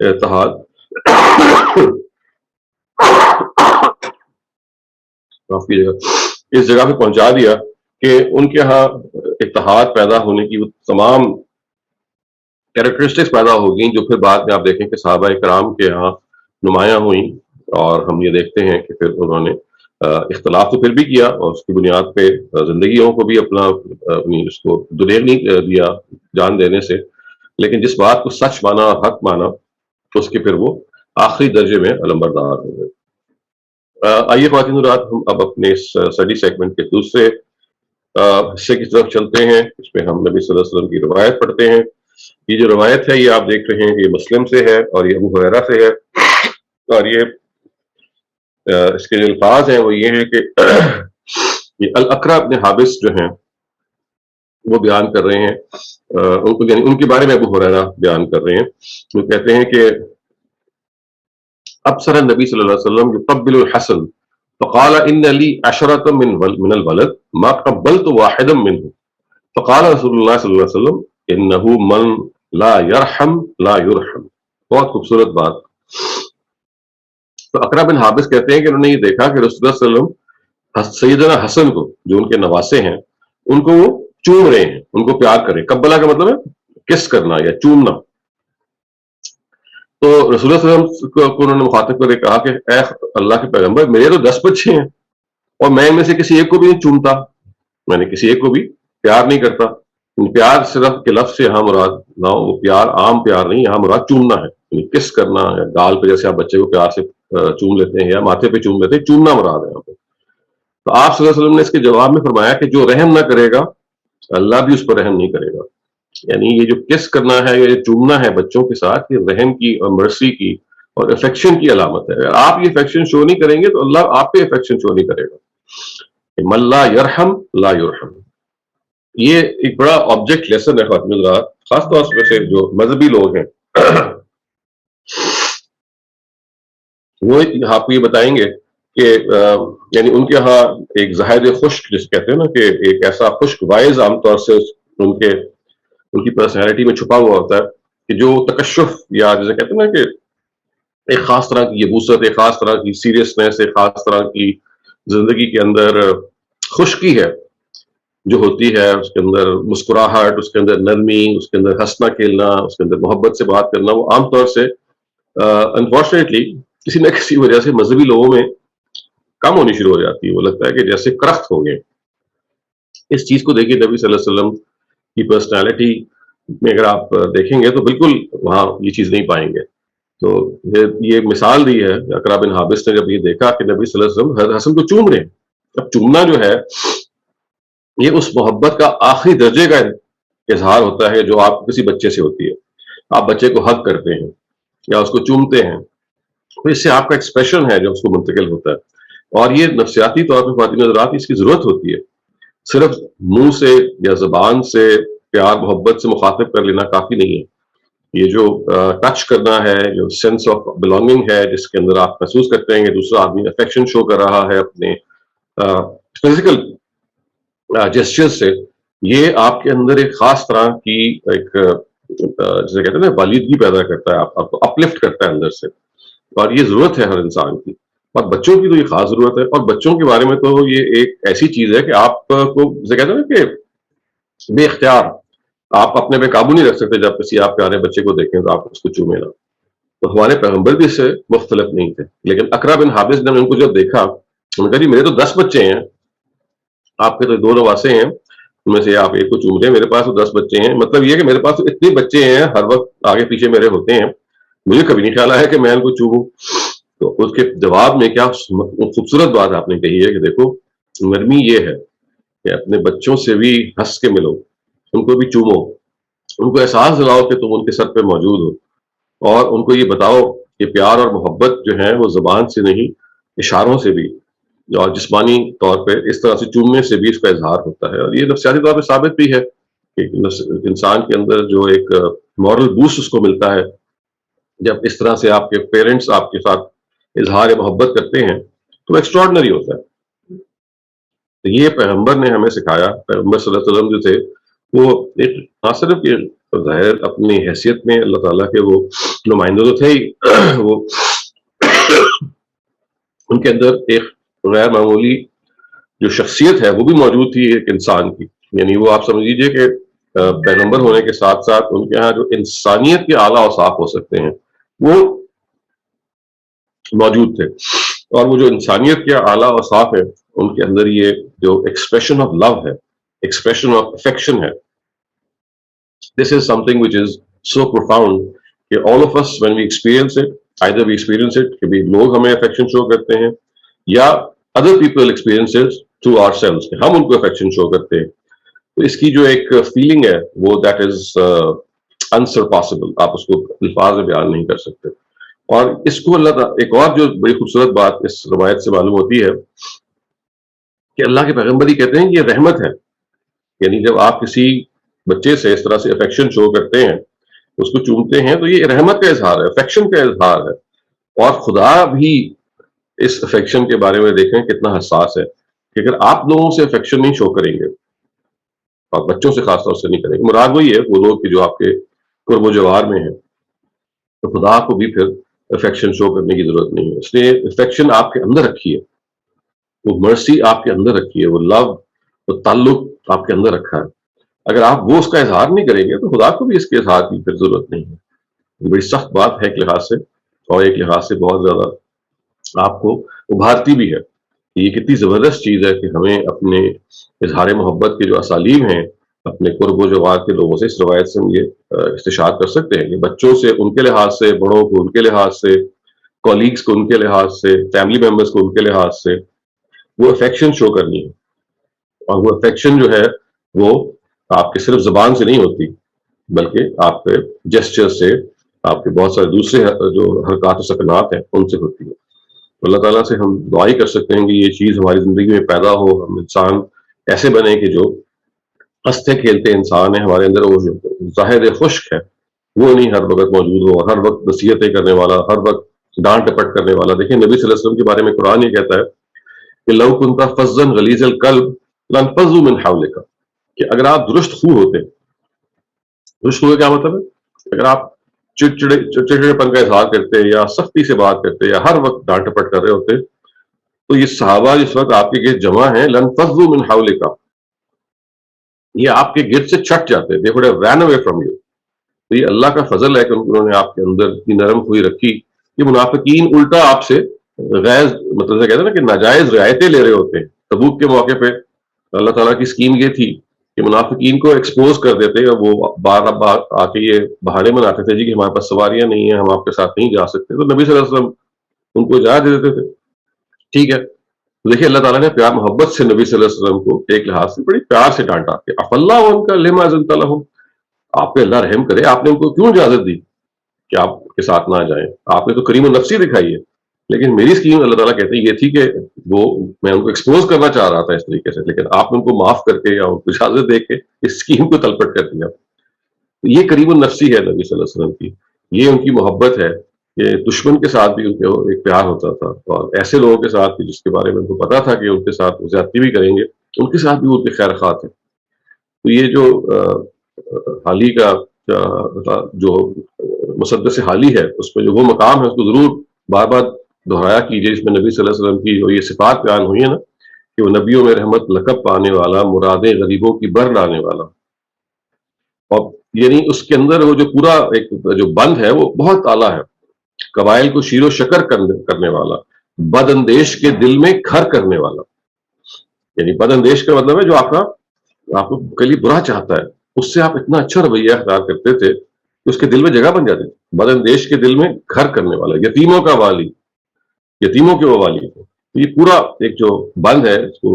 اتحاد معاف کیجیے گا، اس جگہ پہ پہنچا دیا کہ ان کے ہاں اتحاد پیدا ہونے کی وہ تمام کیریکٹرسٹکس پیدا ہو گئیں جو پھر بعد میں آپ دیکھیں کہ صحابہ کرام کے یہاں نمایاں ہوئیں، اور ہم یہ دیکھتے ہیں کہ پھر انہوں نے اختلاف تو پھر بھی کیا، اور اس کی بنیاد پہ زندگیوں کو بھی اپنی اس کو دلیل نہیں دیا جان دینے سے، لیکن جس بات کو سچ مانا اور حق مانا تو اس کے پھر وہ آخری درجے میں علمبردار ہو گئے۔ آئیے خواتین حضرات، ہم اب اپنے اسٹڈی سیگمنٹ کے دوسرے حصے کی طرف چلتے ہیں، اس میں ہم نبی صلی اللہ علیہ وسلم کی روایت پڑھتے ہیں۔ یہ جو روایت ہے یہ آپ دیکھ رہے ہیں کہ یہ مسلم سے ہے اور یہ ابو ہریرہ سے ہے، اور یہ اس کے جو الفاظ ہیں وہ یہ ہیں کہ یہ الاقرع بن حابس جو ہیں وہ بیان کر رہے ہیں، یعنی ان کے بارے میں ابو ہریرہ بیان کر رہے ہیں۔ وہ کہتے ہیں کہ ابصر النبی صلی اللہ علیہ وسلم يقبل الحسن فقال ان لي عشرة من الولد ما قبلت واحدا منهم فقال رسول اللہ صلی اللہ علیہ وسلم انه من لا يرحم لا يرحم۔ بہت خوبصورت بات۔ تو اقرع بن حابس کہتے ہیں کہ انہوں نے یہ دیکھا کہ رسول اللہ صلی اللہ علیہ وسلم سیدنا حسن کو جو ان کے نواسے ہیں ان کو وہ چوم رہے ہیں، ان کو پیار کریں۔ قبلہ کا مطلب ہے کس کرنا یا چومنا۔ تو رسول اللہ صلی اللہ علیہ وسلم کو انہوں نے مخاطب کر کے کہا کہ اے اللہ کے پیغمبر، میرے تو 10 بچے ہیں اور میں ان میں سے کسی ایک کو بھی نہیں چومتا، میں نے کسی ایک کو بھی پیار نہیں کرتا۔ پیار صرف کے لفظ سے یہاں مراد نہ وہ پیار عام پیار نہیں، یہاں مراد چومنا ہے، یعنی کس کرنا یا گال پہ جیسے آپ بچے کو پیار سے چوم لیتے ہیں یا ماتھے پہ چوم لیتے ہیں، چومنا مراد ہے یہاں پہ۔ تو آپ صلی اللہ علیہ وسلم نے اس کے جواب میں فرمایا کہ جو رحم نہ کرے گا اللہ بھی اس پر رحم نہیں کرے گا۔ یعنی یہ جو کس کرنا ہے، یہ چومنا ہے بچوں کے ساتھ، یہ رحم کی اور مرسی کی اور افیکشن کی علامت ہے۔ اگر آپ یہ افیکشن شو نہیں کریں گے تو اللہ آپ پہ افیکشن شو نہیں کرے گا۔ من لا یرحم لا یرحم، یہ ایک بڑا آبجیکٹ لیسن ہے خواتین حضرات، خاص طور سے جو مذہبی لوگ ہیں وہ آپ کو یہ بتائیں گے کہ یعنی ان کے ہاں ایک زاہد خشک جس کہتے ہیں نا کہ ایک ایسا خشک وائز عام طور سے ان کی پرسنالٹی میں چھپا ہوا ہوتا ہے کہ جو تکشف یا جیسے کہتے ہیں نا کہ ایک خاص طرح کی یبوست، ایک خاص طرح کی سیریسنس، ایک خاص طرح کی زندگی کے اندر خشکی ہے جو ہوتی ہے، اس کے اندر مسکراہٹ، اس کے اندر نرمی، اس کے اندر ہنسنا کھیلنا، اس کے اندر محبت سے بات کرنا، وہ عام طور سے انفارچونیٹلی کسی نہ کسی وجہ سے مذہبی لوگوں میں کم ہونی شروع ہو جاتی ہے۔ وہ لگتا ہے کہ جیسے کرخت ہو گئے۔ اس چیز کو دیکھیے نبی صلی اللہ علیہ وسلم کی پرسنالٹی میں اگر آپ دیکھیں گے تو بالکل وہاں یہ چیز نہیں پائیں گے۔ تو یہ مثال دی ہے اقرع بن حابس نے جب یہ دیکھا کہ نبی صلی اللہ علیہ وسلم حسن کو چوم رہے ہیں۔ اب چومنا جو ہے یہ اس محبت کا آخری درجے کا اظہار ہوتا ہے جو آپ کسی بچے سے ہوتی ہے۔ آپ بچے کو حق کرتے ہیں یا اس کو چومتے ہیں تو اس سے آپ کا ایکسپریشن ہے جو اس کو منتقل ہوتا ہے، اور یہ نفسیاتی طور پہ خواتین حضرات اس کی ضرورت ہوتی ہے۔ صرف منہ سے یا زبان سے پیار محبت سے مخاطب کر لینا کافی نہیں ہے۔ یہ جو ٹچ کرنا ہے، جو سینس آف بلانگنگ ہے جس کے اندر آپ محسوس کرتے ہیں کہ دوسرا آدمی افیکشن شو کر رہا ہے اپنے فزیکل جیسچر سے، یہ آپ کے اندر ایک خاص طرح کی ایک جیسے کہتے ہیں نا بالیدگی پیدا کرتا ہے، آپ کو اپلفٹ کرتا ہے اندر سے، اور یہ ضرورت ہے ہر انسان کی، اور بچوں کی تو یہ خاص ضرورت ہے۔ اور بچوں کے بارے میں تو یہ ایک ایسی چیز ہے کہ آپ کو جیسے کہتے ہیں نا کہ بے اختیار آپ اپنے پہ قابو نہیں رکھ سکتے، جب کسی آپ پیارے بچے کو دیکھیں تو آپ اس کو چومیں نا۔ تو ہمارے پیغمبر بھی اس سے مختلف نہیں تھے، لیکن اقرع بن حابس نے ان کو جب دیکھا انہوں نے کہا جی میرے تو 10 بچے ہیں، آپ کے تو 2 نواسے ہیں، ان میں سے آپ ایک کو چوم رہے ہیں، میرے پاس تو 10 بچے ہیں۔ مطلب یہ کہ میرے پاس تو اتنے بچے ہیں، ہر وقت آگے پیچھے میرے ہوتے ہیں، مجھے کبھی نہیں خیال آیا کہ میں ان کو چوموں۔ تو اس کے جواب میں کیا خوبصورت بات آپ نے کہی ہے کہ دیکھو نرمی یہ ہے کہ اپنے بچوں سے بھی ہنس کے ملو، ان کو بھی چومو، ان کو احساس دلاؤ کہ تم ان کے سر پہ موجود ہو، اور ان کو یہ بتاؤ کہ پیار اور محبت جو ہے وہ زبان سے نہیں اشاروں سے بھی اور جسمانی طور پہ اس طرح سے چومنے سے بھی اس کا اظہار ہوتا ہے۔ اور یہ نفسیاتی طور پہ ثابت بھی ہے کہ انسان کے اندر جو ایک مورل بوسٹ اس کو ملتا ہے جب اس طرح سے آپ کے پیرنٹس آپ کے ساتھ اظہار محبت کرتے ہیں تو ایکسٹراڈنری ہوتا ہے۔ تو یہ پیغمبر نے ہمیں سکھایا، پیغمبر صلی اللہ علیہ وسلم جو تھے وہ ایک نہ صرف تو ظاہر اپنی حیثیت میں اللہ تعالیٰ کے وہ نمائندے تو تھے ہی وہ ان کے اندر ایک غیر معمولی جو شخصیت ہے وہ بھی موجود تھی ایک انسان کی. یعنی وہ آپ سمجھ لیجیے کہ پیغمبر ہونے کے ساتھ ساتھ ان کے ہاں جو انسانیت کے اعلیٰ اوصاف ہو سکتے ہیں وہ موجود تھے. اور وہ جو انسانیت کے اعلیٰ اوصاف ہے ان کے اندر یہ جو ایکسپریشن آف لو ہے, ایکسپریشن آف افیکشن ہے, this is something which is so profound کہ all of us when we experience it, either we experience it کہ بھی لوگ ہمیں affection show کرتے ہیں یا other people experience it through ourselves کہ ہم ان کو affection show کرتے ہیں. تو اس کی جو ایک فیلنگ ہے وہ that is unsurpassable, آپ اس کو الفاظ میں بیان نہیں کر سکتے. اور اس کو اللہ تعالیٰ ایک اور جو بڑی خوبصورت بات اس روایت سے معلوم ہوتی ہے کہ اللہ کے پیغمبر ہی کہتے ہیں کہ یہ رحمت ہے. یعنی جب آپ کسی بچے سے اس طرح سے افیکشن شو کرتے ہیں, اس کو چومتے ہیں, تو یہ رحمت کا اظہار ہے, افیکشن کا اظہار ہے. اور خدا بھی اس افیکشن کے بارے میں دیکھیں کتنا حساس ہے کہ اگر آپ لوگوں سے افیکشن نہیں شو کریں گے, اور بچوں سے خاص طور سے نہیں کریں گے, مراد وہی ہے وہ لوگ کہ جو آپ کے قرب و جوار میں ہیں, تو خدا کو بھی پھر افیکشن شو کرنے کی ضرورت نہیں ہے. اس نے افیکشن آپ کے اندر رکھی ہے, وہ مرسی آپ کے اندر رکھی ہے, وہ لو, وہ تعلق آپ کے اندر رکھا ہے. اگر آپ وہ اس کا اظہار نہیں کریں گے تو خدا کو بھی اس کے اظہار کی پھر ضرورت نہیں ہے. بڑی سخت بات ہے ایک لحاظ سے, اور ایک لحاظ سے بہت زیادہ آپ کو ابھارتی بھی ہے. یہ کتنی زبردست چیز ہے کہ ہمیں اپنے اظہار محبت کے جو اسالیب ہیں اپنے قرب و جوار کے لوگوں سے, اس روایت سے ہم یہ استشہاد کر سکتے ہیں کہ بچوں سے ان کے لحاظ سے, بڑوں کو ان کے لحاظ سے, کولیگز کو ان کے لحاظ سے, فیملی ممبرس کو ان کے لحاظ سے وہ افیکشن شو کرنی ہے. اور وہ افیکشن جو ہے وہ آپ کے صرف زبان سے نہیں ہوتی بلکہ آپ کے جسچر سے, آپ کے بہت سارے دوسرے جو حرکات و سکنات ہیں ان سے ہوتی ہے. تو اللہ تعالیٰ سے ہم دعائی کر سکتے ہیں کہ یہ چیز ہماری زندگی میں پیدا ہو, ہم انسان ایسے بنے کہ جو ہنستے کھیلتے انسان ہیں, ہمارے اندر وہ ظاہر خشک ہے وہ نہیں ہر وقت موجود ہو, ہر وقت نصیحتیں کرنے والا, ہر وقت ڈانٹ ڈپٹ کرنے والا. دیکھیں نبی صلی اللہ علیہ وسلم کے بارے میں قرآن یہ کہتا ہے کہ لو کنت فظا غلیظ القلب لانفضوا من حولک, کہ اگر آپ درست خو ہوتے, درست خو کا کیا مطلب ہے, اگر آپ چڑچڑے پن کا اظہار کرتے یا سختی سے بات کرتے یا ہر وقت ڈانٹ ڈپٹ کر رہے ہوتے, تو یہ صحابہ جس وقت آپ کے گرد جمع ہیں لانفضوا من حولک, یہ آپ کے گرد سے چھٹ جاتے, they would have ran away from you. تو یہ اللہ کا فضل ہے کہ انہوں نے آپ کے اندر اتنی نرم خوئی رکھی. یہ منافقین الٹا آپ سے غیر مطلب کہتے ہیں نا کہ ناجائز رعایتیں لے رہے ہوتے ہیں. تبوک کے موقع پہ اللہ تعالیٰ کی اسکیم یہ تھی کہ منافقین کو ایکسپوز کر دیتے, اور وہ بار بار آ کے یہ بہانے بناتے تھے جی کہ ہمارے پاس سواریاں نہیں ہیں, ہم آپ کے ساتھ نہیں جا سکتے. تو نبی صلی اللہ علیہ وسلم ان کو اجازت دے دیتے تھے. ٹھیک ہے, دیکھیے اللہ تعالیٰ نے پیار محبت سے نبی صلی اللہ علیہ وسلم کو ایک لحاظ سے بڑی پیار سے ڈانٹا کہ اف اللہ ان کا لما اذنت لہم, آپ پہ اللہ رحم کرے, آپ نے ان کو کیوں اجازت دی کہ آپ کے ساتھ نہ جائیں, آپ نے تو کریم النفسی دکھائی ہے. لیکن میری اسکیم اللہ تعالیٰ کہتے ہیں یہ تھی کہ وہ میں ان کو ایکسپوز کرنا چاہ رہا تھا اس طریقے سے, لیکن آپ نے ان کو معاف کر کے یا ان کو اجازت دے کے اس اسکیم کو تلپٹ کر دیا. یہ کریم النفسی ہے نبی صلی اللہ علیہ وسلم کی, یہ ان کی محبت ہے. یہ دشمن کے ساتھ بھی ان کو ایک پیار ہوتا تھا, اور ایسے لوگوں کے ساتھ جس کے بارے میں ان کو پتا تھا کہ ان کے ساتھ زیادتی بھی کریں گے, ان کے ساتھ بھی ان کے خیر خواہ تھے. تو یہ جو حالی کا جو مسدس حالی ہے اس میں جو وہ مقام ہے اس کو ضرور بار بار دہرایا کیجیے, اس میں نبی صلی اللہ علیہ وسلم کی جو یہ صفات بیان ہوئی ہے نا کہ وہ نبیوں میں رحمت لقب پانے والا, مرادیں غریبوں کی بر لانے والا. اور یعنی اس کے اندر وہ جو پورا ایک جو بند ہے وہ بہت اعلیٰ ہے. قبائل کو شیر و شکر کرنے والا, بد اندیش کے دل میں گھر کرنے والا. یعنی بد اندیش کا مطلب ہے جو آپ کو کلی برا چاہتا ہے, اس سے آپ اتنا اچھا رویہ اختیار کرتے تھے کہ اس کے دل میں جگہ بن جاتی تھی. بد اندیش کے دل میں گھر کرنے والا, یتیموں کا والی, یتیموں کے وہ والی. تو یہ پورا ایک جو بند ہے اس کو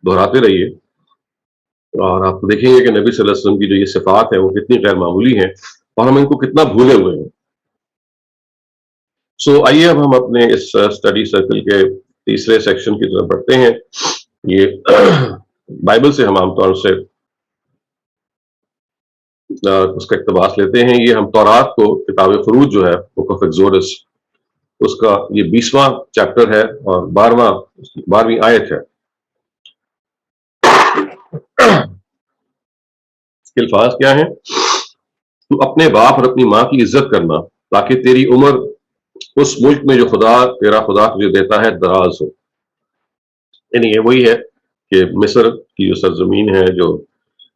دہراتے رہیے, اور آپ دیکھیں گے کہ نبی صلی اللہ علیہ وسلم کی جو یہ صفات ہیں وہ کتنی غیر معمولی ہیں, اور ہم ان کو کتنا بھولے ہوئے ہیں. سو آئیے اب ہم اپنے اس اسٹڈی سرکل کے تیسرے سیکشن کی طرف بڑھتے ہیں. یہ بائبل سے ہم عام طور سے اس کا اقتباس لیتے ہیں. یہ ہم تورات کو, کتاب خروج جو ہے بک آف ایکزوڈس, اس کا یہ 20واں چیپٹر ہے اور 12ویں آیت ہے. اس کے الفاظ کیا ہیں؟ تو اپنے باپ اور اپنی ماں کی عزت کرنا تاکہ تیری عمر اس ملک میں جو تیرا خدا تجھے دیتا ہے دراز ہو. یعنی یہ وہی ہے کہ مصر کی جو سرزمین ہے جو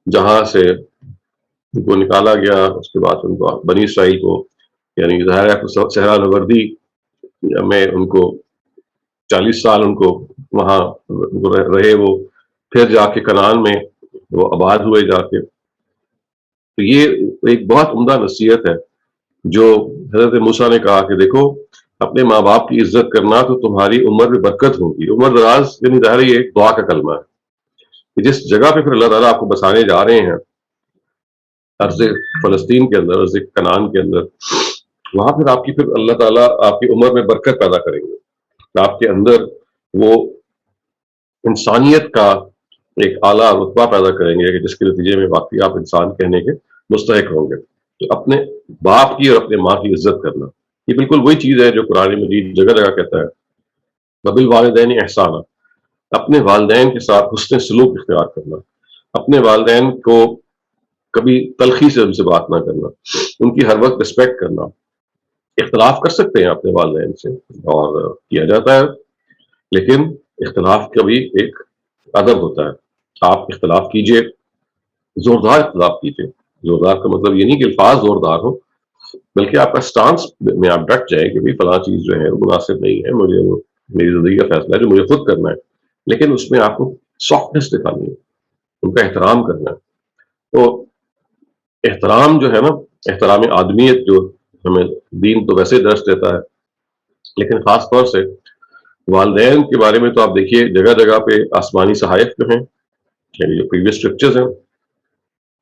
جہاں سے ان کو نکالا گیا، اس کے بعد ان کو بنی اسرائیل کو یعنی ظاہر ہے صحرا نوردی میں ان کو 40 سال ان کو وہاں رہے وہ، پھر جا کے کنعان میں وہ آباد ہوئے جا کے. تو یہ ایک بہت عمدہ نصیحت ہے جو حضرت موسیٰ نے کہا کہ دیکھو اپنے ماں باپ کی عزت کرنا تو تمہاری عمر میں برکت ہوگی. عمر دراز یعنی ظاہر یہ ایک دعا کا کلمہ ہے کہ جس جگہ پہ پھر اللہ تعالیٰ آپ کو بسانے جا رہے ہیں ارض فلسطین کے اندر، ارض کنعان کے اندر، وہاں پھر آپ کی پھر اللہ تعالیٰ آپ کی عمر میں برکت پیدا کریں گے، آپ کے اندر وہ انسانیت کا ایک اعلیٰ رتبہ پیدا کریں گے کہ جس کے نتیجے میں واقعی آپ انسان کہنے کے مستحق ہوں گے. تو اپنے باپ کی اور اپنے ماں کی عزت کرنا یہ بالکل وہی چیز ہے جو قرآن مجید جگہ جگہ کہتا ہے وبالوالدین احسانا، اپنے والدین کے ساتھ حسن سلوک اختیار کرنا، اپنے والدین کو کبھی تلخی سے ان سے بات نہ کرنا، ان کی ہر وقت رسپیکٹ کرنا. اختلاف کر سکتے ہیں اپنے والدین سے اور کیا جاتا ہے، لیکن اختلاف کا بھی ایک ادب ہوتا ہے. آپ اختلاف کیجئے، زوردار اختلاف کیجئے. زوردار کا مطلب یہ نہیں کہ الفاظ زوردار ہو، بلکہ آپ کا سٹانس میں آپ ڈٹ جائیں کہ فلاں چیز جو ہے وہ مناسب نہیں ہے، مجھے وہ میری زندگی کا فیصلہ ہے جو مجھے خود کرنا ہے، لیکن اس میں آپ کو سافٹنس دکھانی ہے، ان کا احترام کرنا ہے. تو احترام جو ہے نا، احترام آدمیت جو ہمیں دین تو ویسے درس دیتا ہے، لیکن خاص طور سے والدین کے بارے میں تو آپ دیکھیے جگہ جگہ پہ آسمانی صحائف جو ہیں یعنی جو پریویس اسکرپچرز ہیں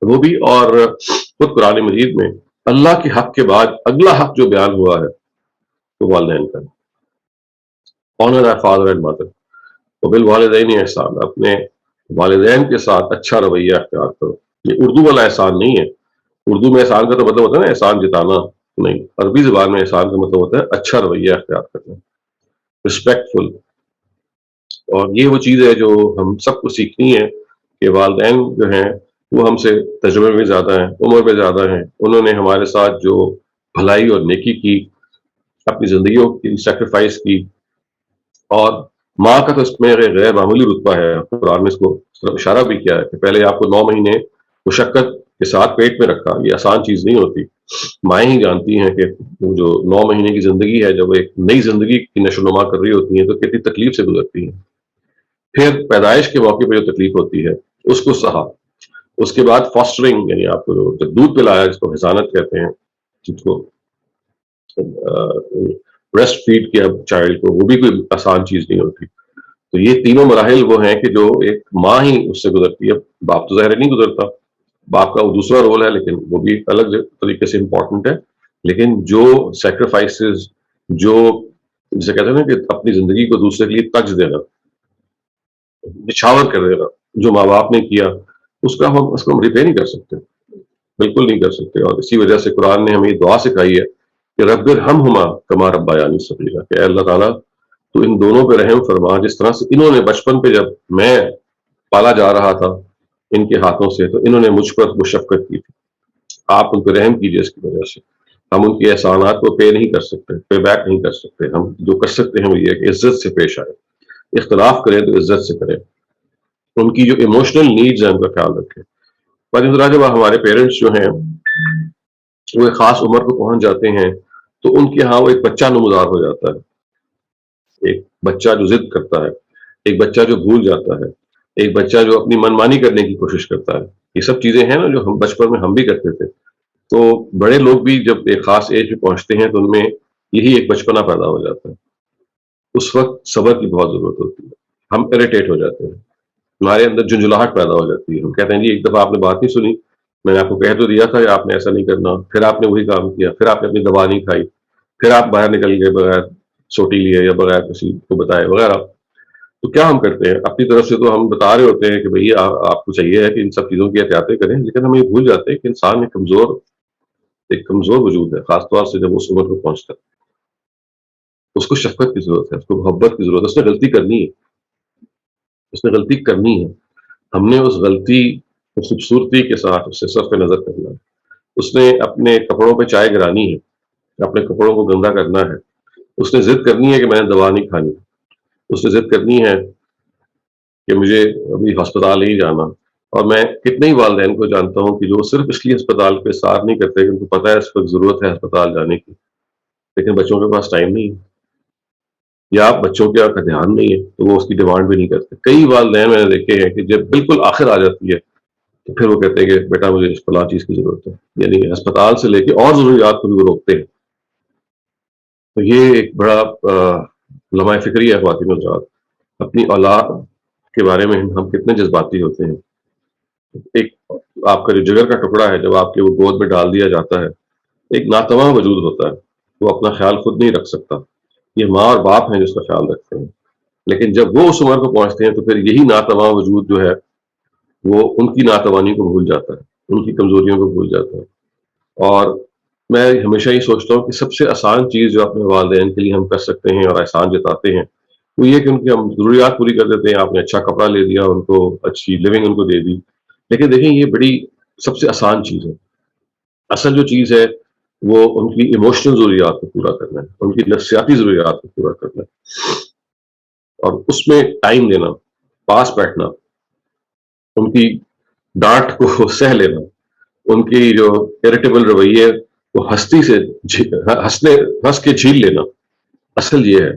وہ بھی، اور خود قرآن مجید میں اللہ کے حق کے بعد اگلا حق جو بیان ہوا ہے وہ والدین کا. Honour our father and mother وبالوالدین احسان، اپنے والدین کے ساتھ اچھا رویہ اختیار کرو. یہ اردو والا احسان نہیں ہے. اردو میں احسان کا تو مطلب ہوتا ہے نا احسان جتانا، نہیں، عربی زبان میں احسان کا مطلب ہوتا ہے اچھا رویہ اختیار کرنا، رسپیکٹفل. اور یہ وہ چیز ہے جو ہم سب کو سیکھنی ہے کہ والدین جو ہیں وہ ہم سے تجربے میں زیادہ ہیں، عمر میں زیادہ ہیں. انہوں نے ہمارے ساتھ جو بھلائی اور نیکی کی، اپنی زندگیوں کی سیکریفائس کی، اور ماں کا تو اس میں غیر معمولی رتبہ ہے. قرآن نے اس کو صرف اشارہ بھی کیا ہے کہ پہلے آپ کو 9 مہینے مشقت کے ساتھ پیٹ میں رکھا. یہ آسان چیز نہیں ہوتی. مائیں ہی جانتی ہیں کہ وہ جو 9 مہینے کی زندگی ہے جب وہ ایک نئی زندگی کی نشو و نما کر رہی ہوتی ہیں تو کتنی تکلیف سے گزرتی ہیں. پھر پیدائش کے موقع پہ جو تکلیف ہوتی ہے اس کو سہا. اس کے بعد فاسٹرنگ یعنی آپ کو جب دودھ پلایا جس کو حضانت کہتے ہیں، جس کو بریسٹ فیڈ کیا چائلڈ کو، وہ بھی کوئی آسان چیز نہیں ہوتی. تو یہ تینوں مراحل وہ ہیں کہ جو ایک ماں ہی اس سے گزرتی ہے. باپ تو ظاہر نہیں گزرتا، باپ کا وہ دوسرا رول ہے لیکن وہ بھی الگ طریقے سے امپورٹنٹ ہے. لیکن جو سیکریفائسز، جو جسے کہتے ہیں نا کہ اپنی زندگی کو دوسرے کے لیے ترج دینا، نچھاور کر دینا، جو ماں باپ نے کیا اس کو ہم ریپے نہیں کر سکتے، بالکل نہیں کر سکتے. اور اسی وجہ سے قرآن نے ہمیں یہ دعا سکھائی ہے کہ رب ارحمہما کما ربیانی صغیرا، کہ اے اللہ تعالیٰ تو ان دونوں پہ رحم فرما جس طرح سے انہوں نے بچپن پہ جب میں پالا جا رہا تھا ان کے ہاتھوں سے تو انہوں نے مجھ پر وہ شفقت کی تھی. آپ ان پہ رحم کیجیے. اس کی وجہ سے ہم ان کے احسانات کو پے نہیں کر سکتے، پے بیک نہیں کر سکتے. ہم جو کر سکتے ہیں وہ یہ ہے کہ عزت سے پیش آئے، اختلاف کریں تو عزت سے کریں، ان کی جو ایموشنل نیڈز ہیں ان کا خیال رکھیں. پر جب ہمارے پیرنٹس جو ہیں وہ ایک خاص عمر کو پہنچ جاتے ہیں تو ان کے ہاں وہ ایک بچہ نمودار ہو جاتا ہے. ایک بچہ جو ضد کرتا ہے، ایک بچہ جو بھول جاتا ہے، ایک بچہ جو اپنی منمانی کرنے کی کوشش کرتا ہے. یہ سب چیزیں ہیں نا جو ہم بچپن میں ہم بھی کرتے تھے. تو بڑے لوگ بھی جب ایک خاص ایج میں پہنچتے ہیں تو ان میں یہی ایک بچپنا پیدا ہو جاتا ہے. اس وقت صبر کی بہت ضرورت ہوتی ہے. ہم اریٹیٹ ہو جاتے ہیں، ہمارے اندر جھنجھلاہٹ پیدا ہو جاتی ہے. ہم کہتے ہیں جی ایک دفعہ آپ نے بات نہیں سنی، میں نے آپ کو کہہ تو دیا تھا کہ آپ نے ایسا نہیں کرنا، پھر آپ نے وہی کام کیا، پھر آپ نے اپنی دوا نہیں کھائی، پھر آپ باہر نکل گئے بغیر سوٹی لیے یا بغیر کسی کو بتائے وغیرہ. تو کیا ہم کرتے ہیں اپنی طرف سے تو ہم بتا رہے ہوتے ہیں کہ بھئی آپ کو چاہیے ہے کہ ان سب چیزوں کی احتیاطیں کریں، لیکن ہم یہ بھول جاتے ہیں کہ انسان ایک کمزور وجود ہے. خاص طور سے جب اس عمر کو پہنچتا ہے اس کو شفقت کی ضرورت ہے، اس کو محبت کی ضرورت ہے. اس نے غلطی کرنی ہے، اس نے غلطی کرنی ہے. ہم نے اس غلطی کو خوبصورتی کے ساتھ اس سے صرف نظر کرنا ہے، اس نے اپنے کپڑوں پہ چائے گرانی ہے، اپنے کپڑوں کو گندا کرنا ہے، اس نے ضد کرنی ہے کہ میں نے دوا نہیں کھانی، اس نے ضد کرنی ہے کہ مجھے ابھی ہسپتال نہیں جانا. اور میں کتنے ہی والدین کو جانتا ہوں کہ جو صرف اس لیے اسپتال پہ سار نہیں کرتے کہ ان کو پتہ ہے اس وقت ضرورت ہے اسپتال جانے کی، لیکن بچوں کے پاس ٹائم نہیں ہے یا بچوں کے کا دھیان نہیں ہے تو وہ اس کی ڈیمانڈ بھی نہیں کرتے. کئی والدین میں نے دیکھے ہیں کہ جب بالکل آخر آ جاتی ہے تو پھر وہ کہتے ہیں کہ بیٹا مجھے اس فلاں چیز کی ضرورت ہے، یعنی اسپتال سے لے کے اور ضروریات کو بھی وہ روکتے ہیں. تو یہ ایک بڑا لمحہ فکری ہے خواتین حضرات. اپنی اولاد کے بارے میں ہم کتنے جذباتی ہوتے ہیں. ایک آپ کا جو جگر کا ٹکڑا ہے جب آپ کے وہ گود میں ڈال دیا جاتا ہے، ایک ناتواں وجود ہوتا ہے، وہ اپنا خیال خود نہیں رکھ سکتا. یہ ماں اور باپ ہیں جو اس کا خیال رکھتے ہیں، لیکن جب وہ اس عمر کو پہنچتے ہیں تو پھر یہی ناتواں وجود جو ہے وہ ان کی ناتوانی کو بھول جاتا ہے، ان کی کمزوریوں کو بھول جاتا ہے. اور میں ہمیشہ یہ سوچتا ہوں کہ سب سے آسان چیز جو اپنے والدین کے لیے ہم کر سکتے ہیں اور احسان جتاتے ہیں وہ یہ کہ ان کی ہم ضروریات پوری کر دیتے ہیں. آپ نے اچھا کپڑا لے دیا ان کو، اچھی لیونگ ان کو دے دی، لیکن دیکھیں یہ بڑی سب سے آسان چیز ہے. اصل جو چیز ہے وہ ان کی ایموشنل ضروریات کو پورا کرنا ہے، ان کی نفسیاتی ضروریات کو پورا کرنا ہے، اور اس میں ٹائم دینا، پاس بیٹھنا، ان کی ڈانٹ کو سہ لینا، ان کی جو اریٹیبل رویے کو ہستی سے ہنس کے جھیل لینا. اصل یہ ہے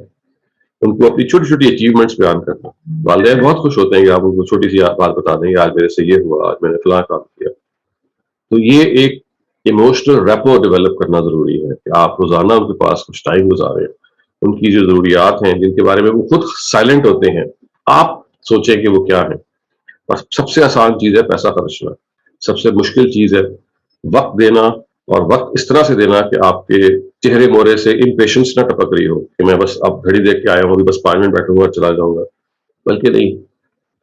ان کو اپنی چھوٹی چھوٹی اچیومنٹس بیان کرنا. والدین بہت خوش ہوتے ہیں کہ آپ ان کو چھوٹی سی بات بتا دیں کہ آج میرے سے یہ ہوا، آج میں نے فلاں کام کیا. تو یہ ایک ایموشنل ریپو ڈیولپ کرنا ضروری ہے کہ آپ روزانہ ان کے پاس کچھ ٹائم گزاریں، ان کی جو ضروریات ہیں جن کے بارے میں وہ خود سائلنٹ ہوتے ہیں آپ سوچیں کہ وہ کیا ہے. بس سب سے آسان چیز ہے پیسہ خرچنا، سب سے مشکل چیز ہے وقت دینا، اور وقت اس طرح سے دینا کہ آپ کے چہرے مورے سے امپیشنس نہ ٹپک رہی ہو کہ میں بس اب گھڑی دیکھ کے آیا ہوں بس 5 منٹ بیٹھوں گا اور چلا جاؤں گا. بلکہ نہیں،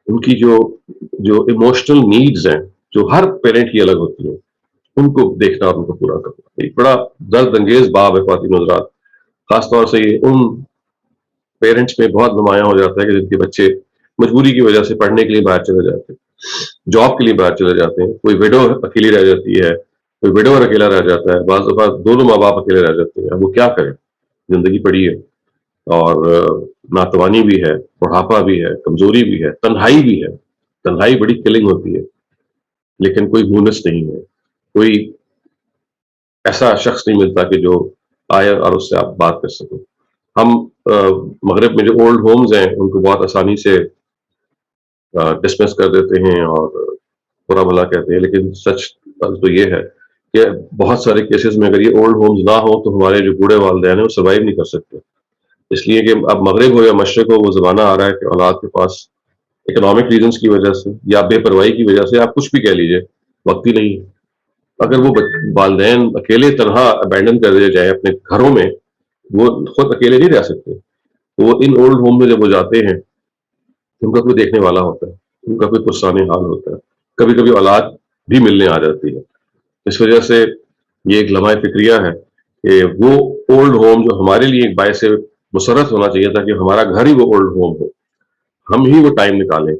ان کی جو ایموشنل نیڈز ہیں جو ہر پیرنٹ کی الگ ہوتی ہیں ان کو دیکھنا اور ان کو پورا کرنا ایک بڑا درد انگیز باب ہے خواتین حضرات. خاص طور سے یہ ان پیرنٹس میں بہت نمایاں ہو جاتا ہے کہ جن کے بچے مجبوری کی وجہ سے پڑھنے کے لیے باہر چلے جاتے ہیں، جاب کے لیے باہر چلے جاتے ہیں. کوئی ویڈو اکیلی رہ جاتی ہے، کوئی ویڈوور اکیلا رہ جاتا ہے، بعض دفعہ دونوں ماں باپ اکیلے رہ جاتے ہیں. اب وہ کیا کریں، زندگی پڑی ہے اور ناتوانی بھی ہے، بڑھاپا بھی ہے، کمزوری بھی ہے، تنہائی بھی ہے. تنہائی بڑی کلنگ ہوتی ہے، لیکن کوئی مونس نہیں ہے، کوئی ایسا شخص نہیں ملتا کہ جو آئے اور اس سے آپ بات کر سکیں. ہم مغرب میں جو اولڈ ہومز ہیں ان کو بہت آسانی سے ڈسمس کر دیتے ہیں اور برا بھلا کہتے ہیں، لیکن سچ تو یہ ہے کہ بہت سارے کیسز میں اگر یہ اولڈ ہومز نہ ہو تو ہمارے جو بوڑھے والدین ہیں وہ سروائیو نہیں کر سکتے. اس لیے کہ اب مغرب ہو یا مشرق ہو وہ زمانہ آ رہا ہے کہ اولاد کے پاس اکنامک ریزنس کی وجہ سے یا بے پرواہی کی وجہ سے آپ کچھ بھی کہہ لیجئے وقت ہی نہیں ہے. اگر وہ والدین اکیلے تنہا ابینڈن کر دیے جائیں اپنے گھروں میں، وہ خود اکیلے نہیں رہ سکتے. وہ ان اولڈ ہوم میں جب وہ جاتے ہیں ان کا کوئی دیکھنے والا ہوتا ہے، ان کا کوئی پرسانی حال ہوتا ہے، کبھی کبھی اولاد بھی ملنے آ جاتی ہے. اس وجہ سے یہ ایک لمحہ فکریہ ہے کہ وہ اولڈ ہوم جو ہمارے لیے ایک باعث مسرت ہونا چاہیے تھا کہ ہمارا گھر ہی وہ اولڈ ہوم ہو، ہم ہی وہ ٹائم نکالیں.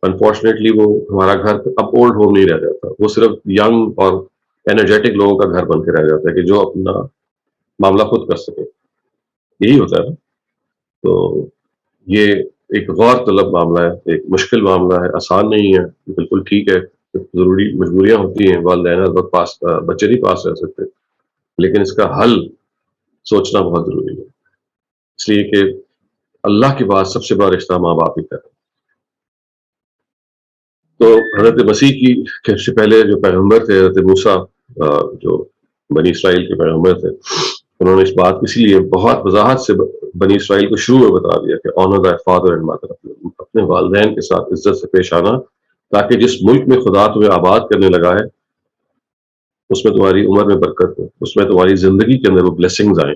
انفارچونیٹلی وہ ہمارا گھر اب اولڈ ہوم نہیں رہ جاتا، وہ صرف ینگ اور انرجیٹک لوگوں کا گھر بن کے رہ جاتا ہے کہ جو اپنا معاملہ خود کر سکے. یہی ہوتا ہے نا. تو یہ ایک غور طلب معاملہ ہے، ایک مشکل معاملہ ہے، آسان نہیں ہے. بالکل ٹھیک ہے، ضروری مجبوریاں ہوتی ہیں، والدین ہر وقت پاس بچے نہیں پاس رہ سکتے، لیکن اس کا حل سوچنا بہت ضروری ہے. اس لیے کہ اللہ کے بعد سب سے بڑا رشتہ ماں باپ ہی کا ہے. تو حضرت مسیح کی سے پہلے جو پیغمبر تھے حضرت موسیٰ، جو بنی اسرائیل کے پیغمبر تھے، انہوں نے اس بات اسی لیے بہت وضاحت سے بنی اسرائیل کو شروع میں بتا دیا کہ owner thy father and mother، اپنے والدین کے ساتھ عزت سے پیش آنا، تاکہ جس ملک میں خدا تمہیں آباد کرنے لگا ہے اس میں تمہاری عمر میں برکت ہو، اس میں تمہاری زندگی کے اندر وہ بلیسنگز آئیں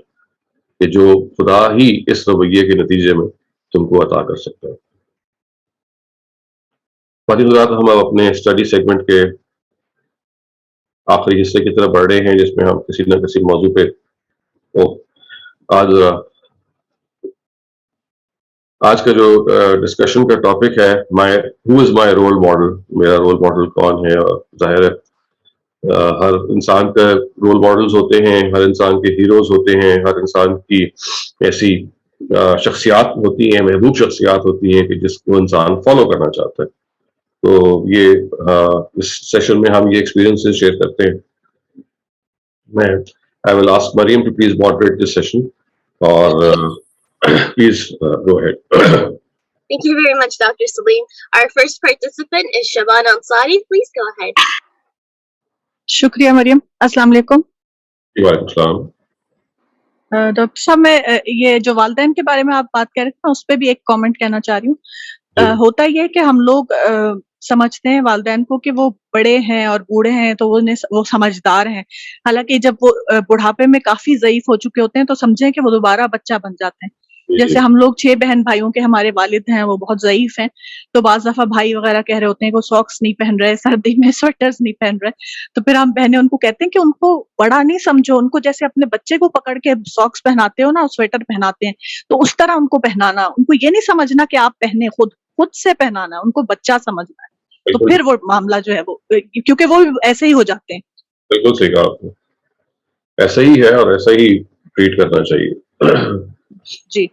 کہ جو خدا ہی اس رویے کے نتیجے میں تم کو عطا کر سکتا ہے. فاتح حضرات، ہم اب اپنے اسٹڈی سیگمنٹ کے آخری حصے کی طرف بڑھ رہے ہیں جس میں ہم کسی نہ کسی موضوع پہ آج کا جو ڈسکشن کا ٹاپک ہے ہو از مائی رول ماڈل، میرا رول ماڈل کون ہے. اور ظاہر ہے ہر انسان کا رول ماڈلز ہوتے ہیں، ہر انسان کے ہیروز ہوتے ہیں، ہر انسان کی ایسی شخصیات ہوتی ہیں، محبوب شخصیات ہوتی ہیں کہ جس کو انسان فالو کرنا چاہتا ہے. تو یہ اس سیشن میں ہم یہ ایکسپیرینس شیئر کرتے ہیں. میں I will ask Maryam to please moderate this session اور please go ahead. Thank you very much, Dr. Salim. Our first participant is Shabana Ansari. Please go ahead. شکریہ مریم. السلام علیکم. وعلیکم السلام. ڈاکٹر صاحب میں یہ جو والدین کے بارے میں آپ بات کر رہے تھے اس پہ بھی ایک کامنٹ کہنا چاہ رہی ہوں. ہوتا یہ کہ ہم لوگ سمجھتے ہیں والدین کو کہ وہ بڑے ہیں اور بوڑھے ہیں تو وہ سمجھدار ہیں، حالانکہ جب وہ بڑھاپے میں کافی ضعیف ہو چکے ہوتے ہیں تو سمجھیں کہ وہ دوبارہ بچہ بن جاتے ہیں. جیسے ہم لوگ 6 بہن بھائیوں کے ہمارے والد ہیں وہ بہت ضعیف ہیں، تو بعض دفعہ بھائی وغیرہ کہہ رہے ہوتے ہیں کہ وہ ساکس نہیں پہن رہے، سردی میں سویٹرز نہیں پہن رہے، تو پھر ہم بہنیں ان کو کہتے ہیں کہ ان کو بڑا نہیں سمجھو، ان کو جیسے اپنے بچے کو پکڑ کے ساکس پہناتے ہو نا، سویٹر پہناتے ہیں، تو اس طرح ان کو پہنانا. ان کو یہ نہیں سمجھنا کہ آپ پہنے، خود سے پہنانا، ان کو بچہ سمجھنا ہے. تو پھر وہ معاملہ جو ہے وہ کیونکہ وہ ایسے ہی ہو جاتے ہیں. بالکل صحیح کہا آپ نے، ایسا ہی ہے اور ایسا ہی ٹریٹ کرنا چاہیے. جی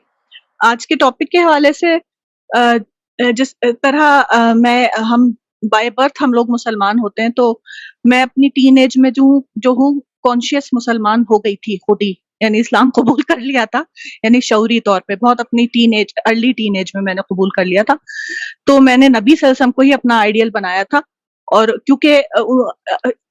آج کے ٹاپک کے حوالے سے جس طرح ہم بائی برتھ ہم لوگ مسلمان ہوتے ہیں، تو میں اپنی ٹین ایج میں جو ہوں کانشیس مسلمان ہو گئی تھی خود ہی، یعنی اسلام قبول کر لیا تھا، یعنی شعوری طور پہ بہت اپنی ارلی ٹین ایج میں نے قبول کر لیا تھا. تو میں نے نبی صلی اللہ علیہ وسلم کو ہی اپنا آئیڈیل بنایا تھا، اور کیونکہ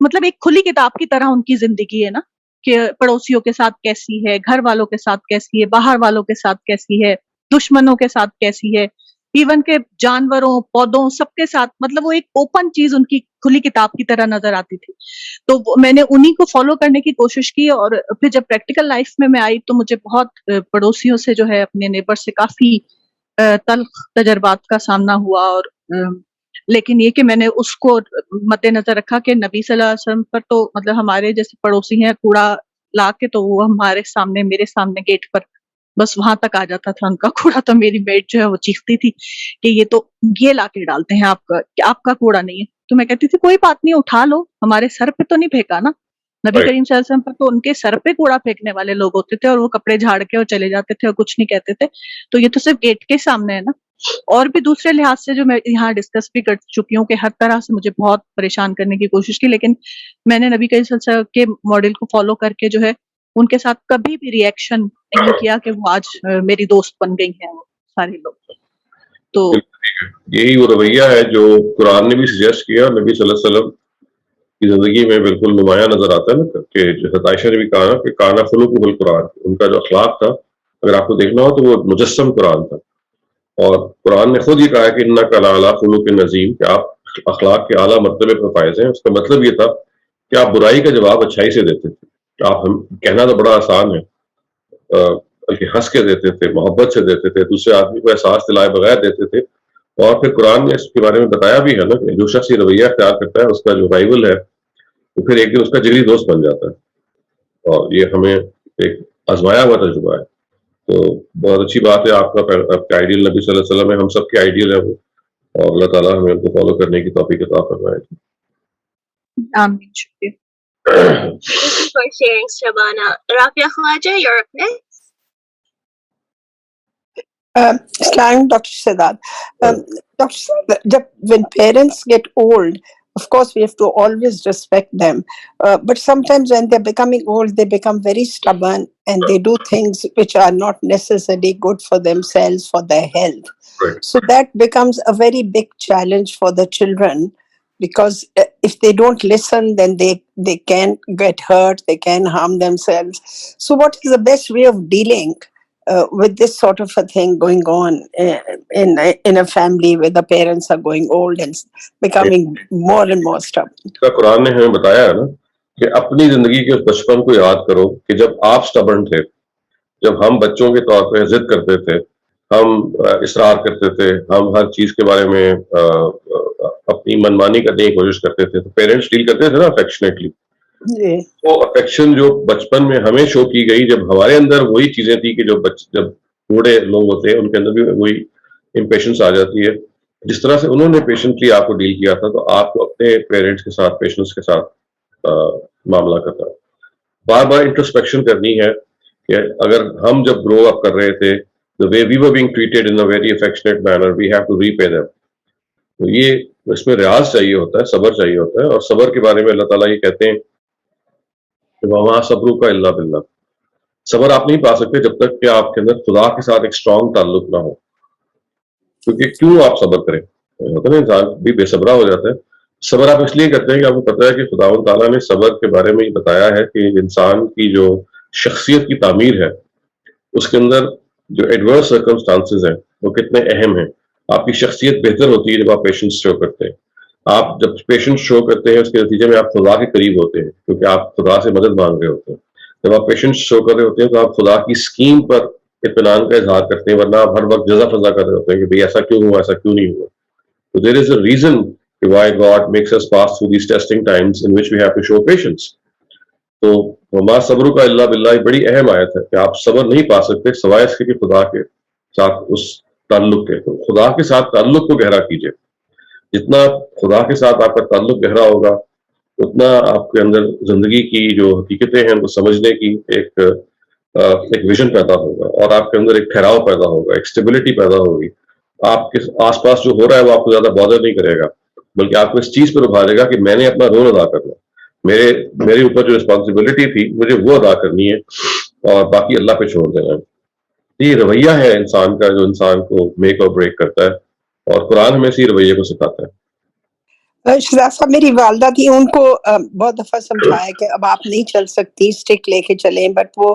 مطلب ایک کھلی کتاب کی طرح ان کی زندگی ہے نا، کہ پڑوسیوں کے ساتھ کیسی ہے، گھر والوں کے ساتھ کیسی ہے، باہر والوں کے ساتھ کیسی ہے، دشمنوں کے ساتھ کیسی ہے، ایون کہ جانوروں پودوں سب کے ساتھ، مطلب وہ ایک اوپن چیز ان کی کھلی کتاب کی طرح نظر آتی تھی. تو میں نے انہی کو فالو کرنے کی کوشش کی، اور پھر جب پریکٹیکل لائف میں آئی تو مجھے بہت پڑوسیوں سے جو ہے اپنے نیبر سے کافی تلخ تجربات کا سامنا ہوا. اور لیکن یہ کہ میں نے اس کو مد نظر رکھا کہ نبی صلی اللہ علیہ وسلم پر تو مطلب ہمارے جیسے پڑوسی ہیں کوڑا لا کے تو وہ ہمارے سامنے میرے سامنے گیٹ پر بس وہاں تک آ جاتا تھا ان کا کوڑا، تو میری بیٹ جو ہے وہ چیختی تھی کہ یہ لا کے ڈالتے ہیں آپ کا، کہ آپ کا کوڑا نہیں ہے. تو میں کہتی تھی کوئی بات نہیں، اٹھا لو، ہمارے سر پہ تو نہیں پھینکا نا. نبی کریم صلی اللہ علیہ وسلم پر تو ان کے سر پہ کوڑا پھینکنے والے لوگ ہوتے تھے، اور وہ کپڑے جھاڑ کے اور چلے جاتے تھے اور کچھ نہیں کہتے تھے. تو یہ تو صرف گیٹ کے سامنے ہے نا. اور بھی دوسرے لحاظ سے جو میں یہاں ڈسکس بھی کر چکی ہوں کہ ہر طرح سے مجھے بہت پریشان کرنے کی کوشش کی، لیکن میں نے نبی کریم صلی اللہ علیہ وسلم کے ماڈل کو فالو کر کے جو ہے ان کے ساتھ کبھی بھی ریئیکشن نہیں کیا کہ وہ آج میری دوست بن گئی ہیں وہ سارے لوگ. تو یہی وہ رویہ ہے جو قرآن نے بھی سجیسٹ کیا، نبی صلی اللہ علیہ وسلم کی زندگی میں بالکل نمایاں نظر آتا ہے نا، کہ جیسے عائشہ نے بھی کہا کہ کانا خلقہ القرآن، ان کا جو اخلاق تھا اگر آپ کو دیکھنا ہو تو وہ مجسم قرآن تھا. اور قرآن نے خود یہ کہا ہے کہ انک لعلی خلق عظیم، کہ آپ اخلاق کے اعلیٰ مرتبے پر فائز ہیں. اس کا مطلب یہ تھا کہ آپ برائی کا جواب اچھائی سے دیتے تھے. آپ کہنا تو بڑا آسان ہے، بلکہ ہنس کے دیتے تھے، محبت سے دیتے تھے، دوسرے آدمی کو احساس دلائے بغیر دیتے تھے. اور پھر قرآن نے اس کے بارے میں بتایا بھی ہے نا کہ جو شخص یہ رویہ اختیار کرتا ہے اس کا جو رائیول ہے وہ پھر ایک دن اس کا جگری دوست بن جاتا ہے. اور یہ ہمیں ایک آزمایا ہوا تجربہ ہے. تو بہت اچھی بات ہے، آپ کا آئیڈیل نبی صلی اللہ علیہ وسلم ہے، ہم سب کے آئیڈیل ہے وہ، اور اللہ تعالیٰ ہمیں ان کو فالو کرنے کی توفیق عطا فرمائے. آمین. شکریہ. Thank you for sharing, Shabana. Rafia Khawaja, you're up next. Islam, Dr. Sadat. Dr. Sadat, when parents get old, of course we have to always respect them. But sometimes when they're becoming old, they become very stubborn and they do things which are not necessarily good for themselves, for their health. Right. So that becomes a very big challenge for the children, because if they don't listen, then they can get hurt, they can harm themselves. So what is the best way of dealing with this sort of a thing going on in a family where the parents are going old and becoming more and more stubborn? قرآن نے ہمیں بتایا ہے نا کہ اپنی زندگی کے اس بچپن کو یاد کرو کہ جب آپ سٹبرن تھے، جب ہم بچوں کے طور پہ ضد کرتے تھے، ہم اصرار کرتے تھے، ہم ہر چیز کے بارے میں اپنی منمانی کرنے کی کوشش کرتے تھے، تو پیرنٹس ڈیل کرتے تھے نا افیکشنیٹلی. وہ افیکشن جو بچپن میں ہمیں شو کی گئی، جب ہمارے اندر وہی چیزیں تھی کہ جب بوڑھے لوگ ہوتے ہیں ان کے اندر بھی وہی امپیشنس آ جاتی ہے. جس طرح سے انہوں نے پیشنٹلی آپ کو ڈیل کیا تھا، تو آپ کو اپنے پیرنٹس کے ساتھ پیشنس کے ساتھ معاملہ کرنا. بار بار انٹروسپیکشن کرنی ہے کہ اگر ہم جب گرو اپ کر رہے تھے the way we were being treated in a very affectionate manner, we have to repay them. تو یہ اس میں ریاض چاہیے ہوتا ہے, صبر چاہیے ہوتا ہے, اور صبر کے بارے میں اللہ تعالیٰ یہ کہتے ہیں کہ وَمَا صَبْرُكَ إِلَّا بِاللَّهِ. صبر آپ نہیں پا سکتے جب تک کہ آپ کے اندر خدا کے ساتھ ایک اسٹرانگ تعلق نہ ہو. کیونکہ کیوں آپ صبر کریں, ہوتا ہے نا انسان بھی بے صبرا ہو جاتا ہے. صبر آپ اس لیے کرتے ہیں کہ آپ کو پتہ ہے کہ خدا تعالیٰ نے صبر کے بارے میں یہ بتایا ہے کہ انسان کی جو شخصیت کی تعمیر ہے اس کے اندر جو ایڈورس سرکمسٹانسز ہیں وہ کتنے اہم ہیں. آپ کی شخصیت بہتر ہوتی ہے جب آپ پیشنس شو کرتے ہیں. آپ جب پیشنس شو کرتے ہیں اس کے نتیجے میں آپ خدا کے قریب ہوتے ہیں کیونکہ آپ خدا سے مدد مانگ رہے ہوتے ہیں. جب آپ پیشنس شو کر رہے ہوتے ہیں تو آپ خدا کی اسکیم پر اطمینان کا اظہار کرتے ہیں, ورنہ آپ ہر وقت جزا فضا کر رہے ہوتے ہیں کہ بھئی ایسا کیوں ہوا, ایسا کیوں نہیں ہوا. So there is a reason why God makes us pass through these testing times in which we have to show patience. تو وما صبر کا اللہ باللہ بڑی اہم آیت ہے کہ آپ صبر نہیں پا سکتے سوائے اس کے کہ خدا کے ساتھ اس تعلق کے. تو خدا کے ساتھ تعلق کو گہرا کیجئے. جتنا خدا کے ساتھ آپ کا تعلق گہرا ہوگا اتنا آپ کے اندر زندگی کی جو حقیقتیں ہیں ان کو سمجھنے کی ایک ویژن پیدا ہوگا, اور آپ کے اندر ایک ٹھہراؤ پیدا ہوگا, ایک اسٹیبلٹی پیدا ہوگی. آپ کے آس پاس جو ہو رہا ہے وہ آپ کو زیادہ بادر نہیں کرے گا, بلکہ آپ کو اس چیز پر ابھارے گا کہ میں نے اپنا رول ادا کرنا, میرے اوپر جو رسپانسبلٹی تھی مجھے وہ ادا کرنی ہے اور باقی اللہ پہ چھوڑ دینا ہے. یہ رویہ ہے انسان کا جو انسان کو میک اور بریک کرتا ہے, اور قرآن ہمیں اسی رویے کو سکھاتا ہے. شہزاد صاحب میری والدہ تھی, ان کو بہت دفعہ سمجھایا کہ اب آپ نہیں چل سکتی, اسٹک لے کے چلیں, بٹ وہ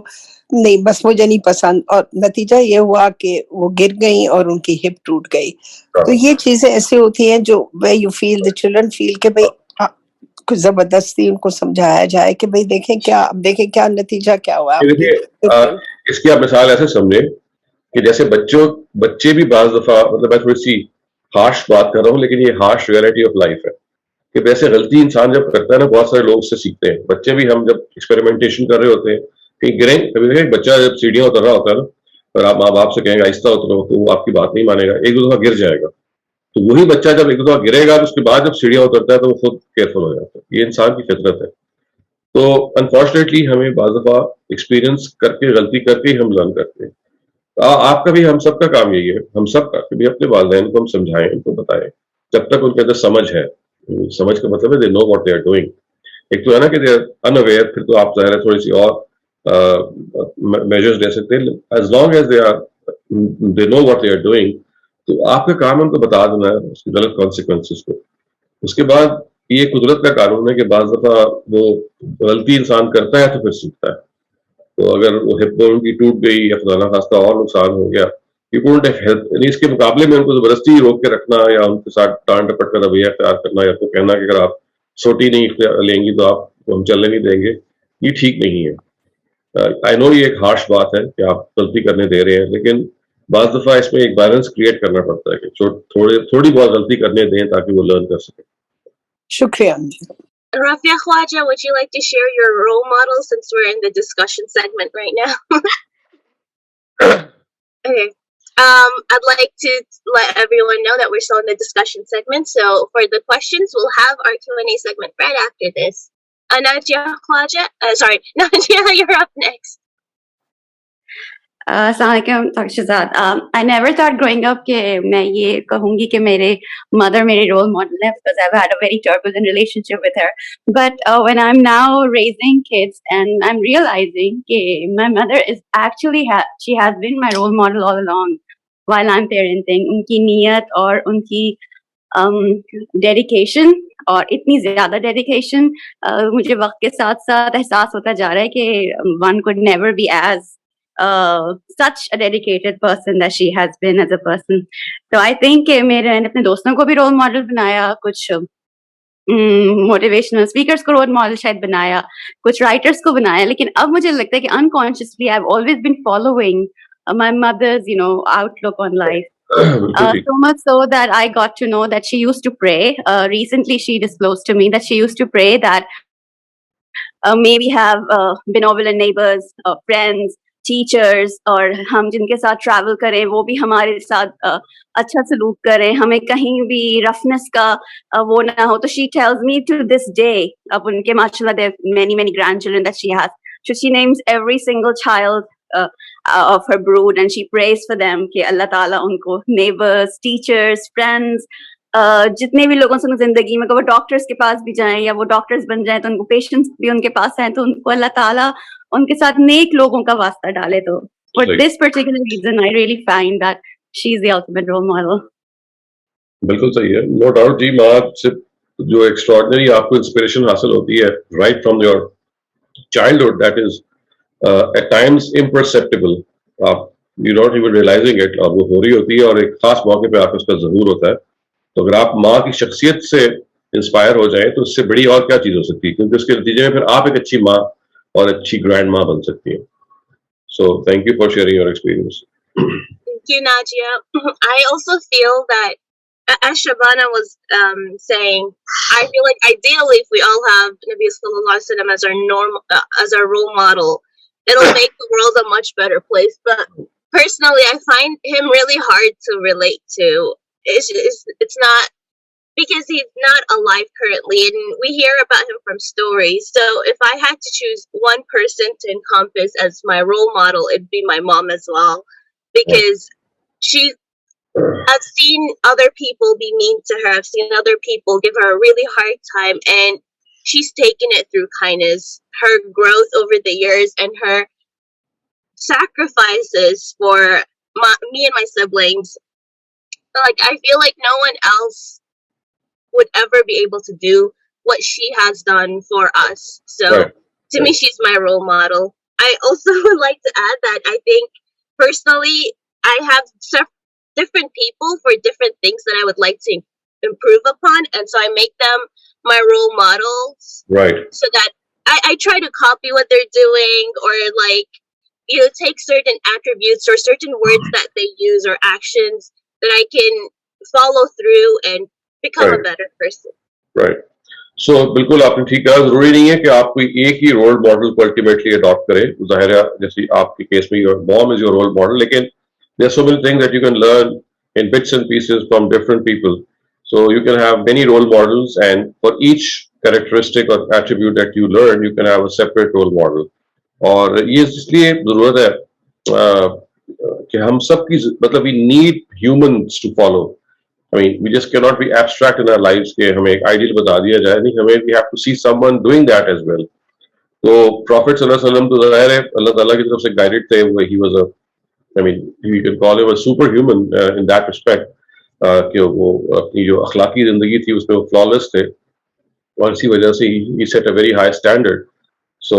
نہیں, بس مجھے نہیں پسند, اور نتیجہ یہ ہوا کہ وہ گر گئیں اور ان کی ہپ ٹوٹ گئی. تو یہ چیزیں ایسی ہوتی ہیں جو where you feel the children feel کہ بھئی کچھ زبردستی ان کو سمجھایا جائے کہ بھئی دیکھیں کیا, اب دیکھیں کیا نتیجہ کیا ہوا. اس کی آپ مثال ایسے سمجھیں کہ جیسے بچے بھی بعض دفعہ, مطلب میں تھوڑی سی ہارش بات کر رہا ہوں لیکن یہ ہارش ریئلٹی آف لائف ہے کہ ویسے غلطی انسان جب کرتا ہے نا بہت سارے لوگ اس سے سیکھتے ہیں. بچے بھی, ہم جب ایکسپیریمنٹیشن کر رہے ہوتے ہیں کہیں گریں, کبھی دیکھیں بچہ جب سیڑھیاں اتر رہا ہوتا ہے نا اور آپ ماں باپ سے کہیں گے آہستہ اترو تو وہ آپ کی بات نہیں مانے گا, ایک دو دفعہ گر جائے گا. تو وہی بچہ جب ایک دو دفعہ گرے گا تو اس کے بعد جب سیڑھیاں اترتا ہے تو وہ خود کیئرفل ہو جاتا ہے. یہ انسان کی فطرت ہے. تو انفارچونیٹلی ہمیں بعض دفعہ ایکسپیرینس کر کے, غلطی کر کے ہی ہم لرن کرتے ہیں. آپ کا بھی, ہم سب کا کام یہی ہے, ہم سب کا کہ اپنے والدین کو ہم سمجھائیں, ان کو بتائیں جب تک ان کے اندر سمجھ ہے. سمجھ کا مطلب ہے they know what they are doing. ایک تو ہے نا کہ they are unaware, پھر تو آپ ظاہر ہے تھوڑی سی اور میجرز لے سکتے ہیں. as long as they know what they are doing, تو آپ کا کام ان کو بتا دینا ہے اس کے غلط کانسیکوینسز کو. اس کے بعد یہ قدرت کا قانون ہے کہ بعض دفعہ وہ غلطی انسان کرتا ہے تو پھر سیکھتا ہے. تو اگر وہ ہپ بون کی ٹوٹ گئی یا خدا نخواستہ اور نقصان ہو گیا, یعنی اس کے مقابلے میں ان کو زبردستی روک کے رکھنا یا ان کے ساتھ ٹانٹ ٹپٹ کا رویہ اختیار کرنا یا تو کہنا کہ اگر آپ سوٹی نہیں لیں گی تو آپ کو ہم چلنے نہیں دیں گے, یہ ٹھیک نہیں ہے. آئی نو یہ ایک ہارش بات ہے کہ آپ غلطی کرنے دے رہے ہیں, لیکن بعض دفعہ اس میں ایک بیلنس کریٹ کرنا پڑتا ہے کہ تھوڑی بہت غلطی کرنے دیں تاکہ وہ لرن کر سکیں. شکریہ. Rafia Khwaja, would you like to share your role model since we're in the discussion segment right now? Okay. I'd like to let everyone know that we're still in the discussion segment. So for the questions, we'll have our Q&A segment right after this. Nadia Khwaja, sorry, Nadia, you're up next. السلام علیکم doctor Shahzad. I never thought growing up کہ میں یہ کہوں گی کہ میرے mother میرے رول ماڈل ہے, because I've had a very turbulent relationship with her. But when I'm now raising kids and I'm realizing that my mother is actually she has been my role model all along while I'm parenting. ان کی نیت اور ان کی dedication, اور اتنی زیادہ dedication مجھے وقت کے ساتھ ساتھ احساس ہوتا جا رہا ہے کہ one could never be as such a dedicated person that she has been as a person. So I think کہ میں نے اپنے دوستوں کو بھی رول ماڈل بنایا, کچھ موٹیویشنل اسپیکرس کو رول ماڈل شاید بنایا, کچھ رائٹرس کو بنایا, لیکن اب مجھے لگتا ہے کہ unconsciously I've always been following my mother's outlook on life. So much so that I got to know that she used to pray. Recently she disclosed to me that she used to pray that may we have benevolent neighbors, friends, teachers اور ہم جن کے ساتھ travel کریں وہ بھی ہمارے ساتھ اچھا سلوک کریں, ہمیں کہیں بھی رفنس کا وہ نہ ہو. تو she tells me to this day, اب ان کے ماشاء اللہ many grandchildren that she has, so she names every single child of her brood and she prays for them کہ اللہ تعالیٰ ان کو نیبرز, ٹیچرز, فرینڈز, جتنے بھی لوگوں سے زندگی میں, وہ ڈاکٹرز کے پاس بھی جائیں یا وہ ڈاکٹرز بن جائیں تو ان کو پیشنٹس بھی ان کے پاس ہیں, تو ان کو اللہ تعالیٰ ان کے ساتھ نیک لوگوں کا واسطہ ڈالے. تو for this particular reason I really find that she is the ultimate role model. بالکل صحیح ہے, نو ڈاؤٹ جی. ماں سے جو ایکسٹراڈنری آپ کو انسپریشن حاصل ہوتی ہے right from your childhood, that is at times imperceptible, آپ you not even realising it, اور وہ ہو رہی ہوتی ہے, اور ایک خاص موقع پہ آپ کو اس کا ظہور ہوتا ہے. تو اگر آپ ماں کی شخصیت سے انسپائر ہو جائیں تو اس سے بڑی اور کیا چیز ہو سکتی ہے, کیونکہ اس کے نتیجے میں پھر آپ ایک اچھی ماں اور اچھی گرینڈ ماں بن سکتی ہیں. So thank you for sharing your experience. Thank you, Nadia. I also feel that, as Shabana was saying, I feel like ideally if we all have Nabi Sallallahu Alaihi Wasallam as our role model, it'll make the world a much better place. But personally, I find him really hard to relate to. It's not, because he's not alive currently, and we hear about him from stories. So if I had to choose one person to encompass as my role model, it'd be my mom as well, because I've seen other people be mean to her. I've seen other people give her a really hard time, and she's taken it through kindness. Her growth over the years and her sacrifices for me and my siblings, like I feel like no one else would ever be able to do what she has done for us. So to me, she's my role model. I also would like to add that I think personally I have different people for different things that I would like to improve upon, and so I make them my role models. Right. So that I try to copy what they're doing, or like, you know, take certain attributes or certain words that they use or actions that I can follow through and become a better person. Right. So بالکل آپ نے ٹھیک کہا, ضروری نہیں ہے کہ آپ کوئی ایک ہی رول ماڈل کو الٹیمیٹلی اڈاپٹ کریں. ظاہر ہے جیسے آپ کے کیس میں your mom is your role model, لیکن there are so many things that you can learn in bits and pieces from different people. So you can have many role models, and for each characteristic or attribute that you learn, you can have a separate role model. اور یہ اس لیے ضرورت ہے کہ ہم سب کی, مطلب we need humans to follow. I mean, we just cannot be abstract in our lives کہ ہمیں ایک آئیڈیل بتا دیا جائے, نہیں, ہمیں we have to see someone doing that as well. تو Prophet صلی اللہ علیہ وسلم تو ظاہر ہے اللہ تعالیٰ کی طرف سے گائیڈڈ تھے, he was a, I mean, you can call him a superhuman in that respect, کہ وہ اپنی جو اخلاقی زندگی تھی اس میں وہ flawless تھے, اور اسی وجہ سے he set a very high standard. So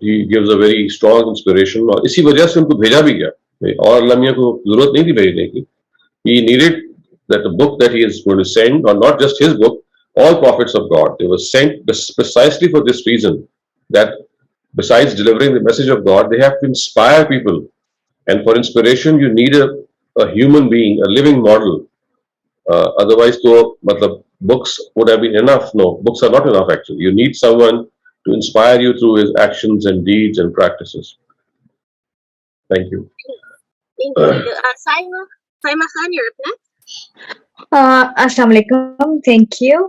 he gives a very strong inspiration, اور اسی وجہ سے ان کو بھیجا بھی گیا, اور اللہ میاں کو ضرورت نہیں تھی بھیجنے کی. He needed that the book that he is going to send, or not just his book, all prophets of God, they were sent precisely for this reason, that besides delivering the message of God, they have to inspire people. And for inspiration, you need a human being, a living model. Otherwise, books would have been enough. No, books are not enough actually. You need someone to inspire you through his actions and deeds and practices. Thank you. Thank you. Saima Khan, you're up next. السلام علیکم. Thank you.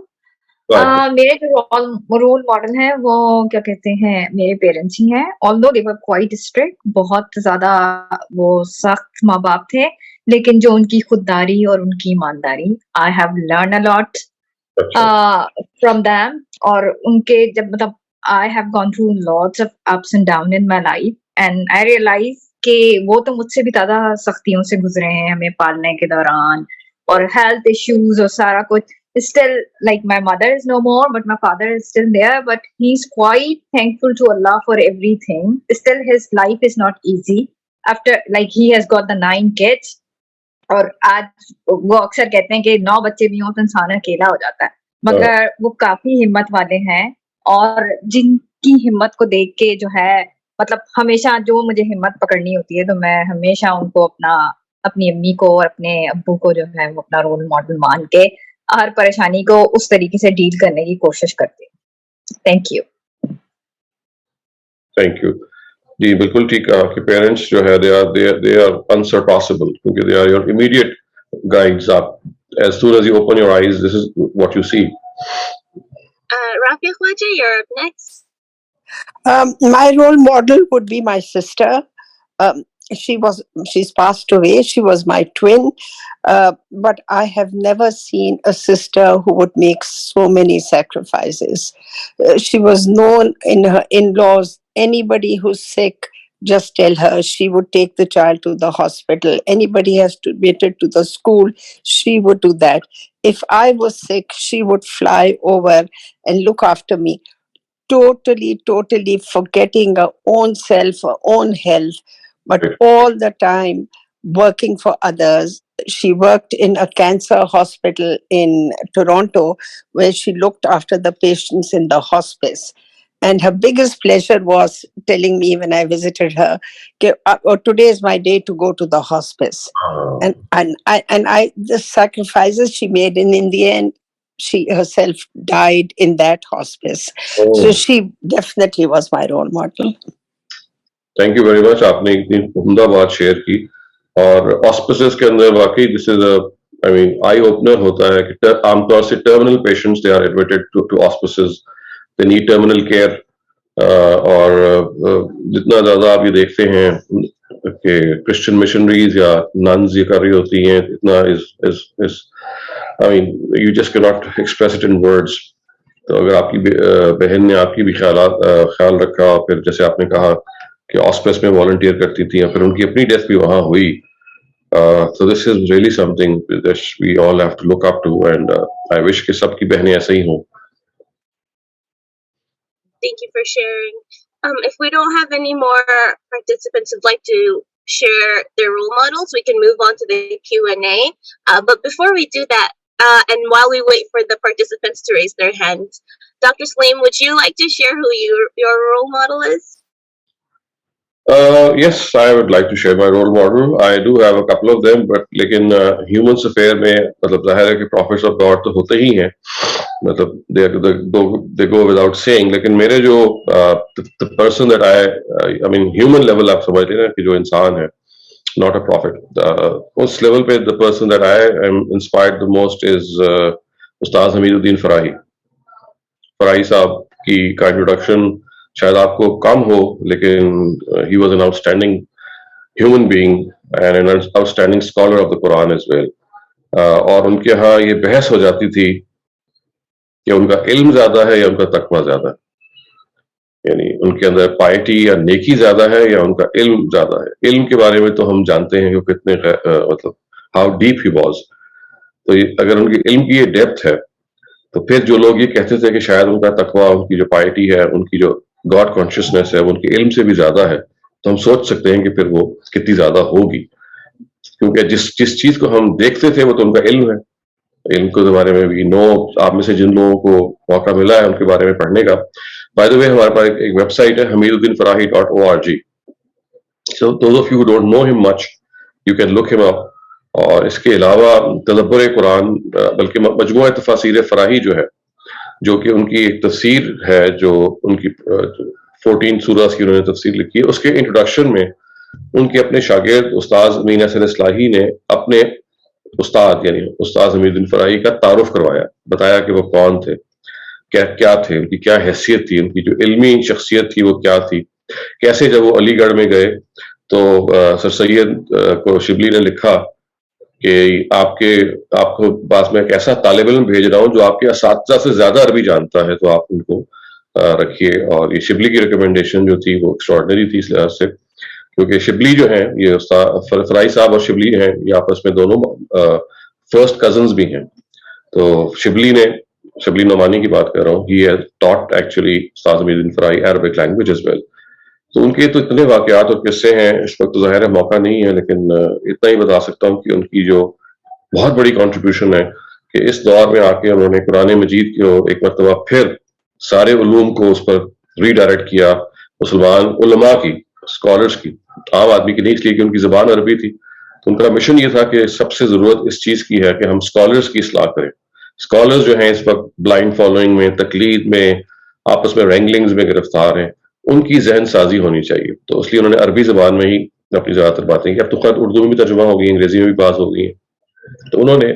میرے جو role model ہیں وہ کیا کہتے ہیں, میرے پیرنٹس ہی ہیں. although they were quite strict, بہت زیادہ وہ سخت ماں باپ تھے, لیکن جو ان کی خودداری اور ان کی ایمانداری, I have learned a lot from them. اور ان کے جب مطلب I have gone through lots of ups and downs in my life, and I realize کہ وہ تو مجھ سے بھی زیادہ سختیوں سے گزرے ہیں ہمیں پالنے کے دوران, اور health issues اور سارا کچھ. Still, like, my mother is no more, but my father is still there, but he's quite thankful to Allah for everything. Still, his life is not easy. After, like, he has got the 9 kids, اور آج وہ اکثر کہتے ہیں کہ 9 بچے بھی ہوں تو انسان اکیلا ہو جاتا ہے, مگر وہ کافی ہمت والے ہیں, اور جن کی ہمت کو دیکھ کے جو ہے, مطلب ہمیشہ جو مجھے ہمت پکڑنی ہوتی ہے تو میں ہمیشہ ان کو اپنی امی کو اور اپنے ابو کو جو ہے وہ اپنا رول ماڈل مان کے ہر پریشانی کو اس طریقے سے ڈیل کرنے کی کوشش کرتی ہوں. Thank you. Thank you. جی بالکل ٹھیک کہا کہ پیرنٹس جو ہے they are unsurpassable کیونکہ they are your immediate guides. آپ as soon as you open your eyes, this is what you see. Rafia Khwaja, you're up next. My role model would be my sister. She's passed away. She was my twin. But I have never seen a sister who would make so many sacrifices. She was known in her in-laws. Anybody who's sick, just tell her. She would take the child to the hospital. Anybody has to be admitted to the school, she would do that. If I was sick, she would fly over and look after me. Totally forgetting her own self, her own health, but all the time working for others. She worked in a cancer hospital in Toronto where she looked after the patients in the hospice. And her biggest pleasure was telling me when I visited her, today is my day to go to the hospice. And the sacrifices she made, and in the end, she herself died in that hospice. So she definitely was my role model. Thank you very much. آپ نے اتنی عمدہ بات share کی. اور hospices کے اندر واقعی this is a I mean eye opener ہوتا ہے کہ عام طور سے terminal patients they are admitted to hospices. They need terminal care. اور جتنا زیادہ آپ یہ دیکھتے ہیں کہ کرسچن مشنریز یا ننز یہ کر رہی ہوتی ہیں اتنا I mean you just cannot express it in words. تو اگر آپ کی بہن نے آپ کی بھی خیال رکھا اور پھر جیسے آپ نے کہا کہ ہاسپس میں والنٹیئر کرتی تھی پھر ان کی اپنی ڈیتھ بھی وہاں ہوئی. So this is really something that we all have to look up to and I wish کہ سب کی بہنیں ایسے ہی ہوں. Thank you for sharing. If we don't have any more participants who'd like to share their role models, we can move on to the Q&A. But before we do that, and while we wait for the participants to raise their hands, Dr. Salim, would you like to share who your role model is? Yes, I would like to share my role model. I do have a couple of them, but لیکن humans affair میں مطلب ظاہر ہے کہ prophets of God تو ہوتے ہی ہیں, مطلب they go without saying. لیکن میرے جو the person that I mean human level آپ سمجھ لیں نا کہ جو انسان ہے, not a prophet. Us level پہ the person that I am inspired the most is استاد حمید الدین فراہی. فراہی صاحب کی کا انٹروڈکشن شاید آپ کو کم ہو, لیکن he was an outstanding human being and an outstanding scholar of the Quran as well. اور ان کے ہاں یہ بحث ہو جاتی تھی کہ ان کا علم زیادہ ہے یا ان کا تقویٰ زیادہ ہے, یعنی ان کے اندر پائٹی یا نیکی زیادہ ہے یا ان کا علم زیادہ ہے. علم کے بارے میں تو ہم جانتے ہیں کہ کتنے مطلب how deep he was. تو اگر ان کے علم کی یہ ڈیپتھ ہے تو پھر جو لوگ یہ کہتے تھے کہ شاید ان کا تقویٰ, ان کی جو پائٹی ہے, ان کی جو گاڈ کانشیسنیس ہے وہ ان کے علم سے بھی زیادہ ہے, تو ہم سوچ سکتے ہیں کہ پھر وہ کتنی زیادہ ہوگی. کیونکہ جس چیز کو ہم دیکھتے تھے وہ تو ان کا علم ہے. علم کے بارے میں بھی آپ میں سے جن لوگوں کو موقع ملا ہے ان کے بارے میں پڑھنے کا, بائی دا وے ہمارے پاس ایک ویب سائٹ ہے HamidUddinFarahi.org. So those of you who don't know him much, you can look him up. اور اس کے علاوہ تدبر قرآن بلکہ مجموعہ تفاسیر فراہی جو ہے, جو کہ ان کی ایک تفسیر ہے, جو ان کی 14 سورات کی انہوں نے تفسیر لکھی ہے, اس کے انٹروڈکشن میں ان کے اپنے شاگرد استاذ امین حسن اصلاحی نے اپنے استاد یعنی استاذ حمید الدین فراہی کا تعارف کروایا, بتایا کہ وہ کون تھے, کیا تھے, ان کی کیا حیثیت تھی, ان کی جو علمی شخصیت تھی وہ کیا تھی. کیسے جب وہ علی گڑھ میں گئے تو سر سید کو شبلی نے لکھا کہ آپ کو پاس میں ایک ایسا طالب علم بھیج رہا ہوں جو آپ کے اساتذہ سے زیادہ عربی جانتا ہے, تو آپ ان کو رکھیے. اور یہ شبلی کی ریکمنڈیشن جو تھی وہ ایکسٹراڈنری تھی اس لحاظ سے, کیونکہ شبلی جو ہیں یہ فراہی صاحب اور شبلی ہیں یہ آپس میں دونوں فرسٹ کزنز بھی ہیں. تو شبلی نعمانی کی بات کر رہا ہوں, ہی ہیز ٹاٹ ایکچولی استاذ حمید الدین Farahi Arabic language as well. تو ان کے تو اتنے واقعات اور قصے ہیں, اس وقت تو ظاہر ہے موقع نہیں ہے, لیکن اتنا ہی بتا سکتا ہوں کہ ان کی جو بہت بڑی کنٹریبیوشن ہے کہ اس دور میں آ کے انہوں نے قرآن مجید کو ایک مرتبہ پھر سارے علوم کو اس پر ری ڈائریکٹ کیا, مسلمان علماء کی, اسکالرس کی, عام آدمی کی نہیں, اس لیے کہ ان کی زبان عربی تھی. تو ان کا مشن یہ تھا کہ سب سے ضرورت اس چیز کی ہے کہ ہم اسکالرس کی اصلاح کریں. اسکالرس جو ہیں اس وقت بلائنڈ فالوئنگ میں, تقلید میں, آپس میں رینگلنگز میں گرفتار ہیں, ان کی ذہن سازی ہونی چاہیے. تو اس لیے انہوں نے عربی زبان میں ہی اپنی زیادہ تر باتیں کی. اب تو خیر اردو میں بھی ترجمہ ہو گئی, انگریزی میں بھی پاس ہو گئی ہیں. تو انہوں نے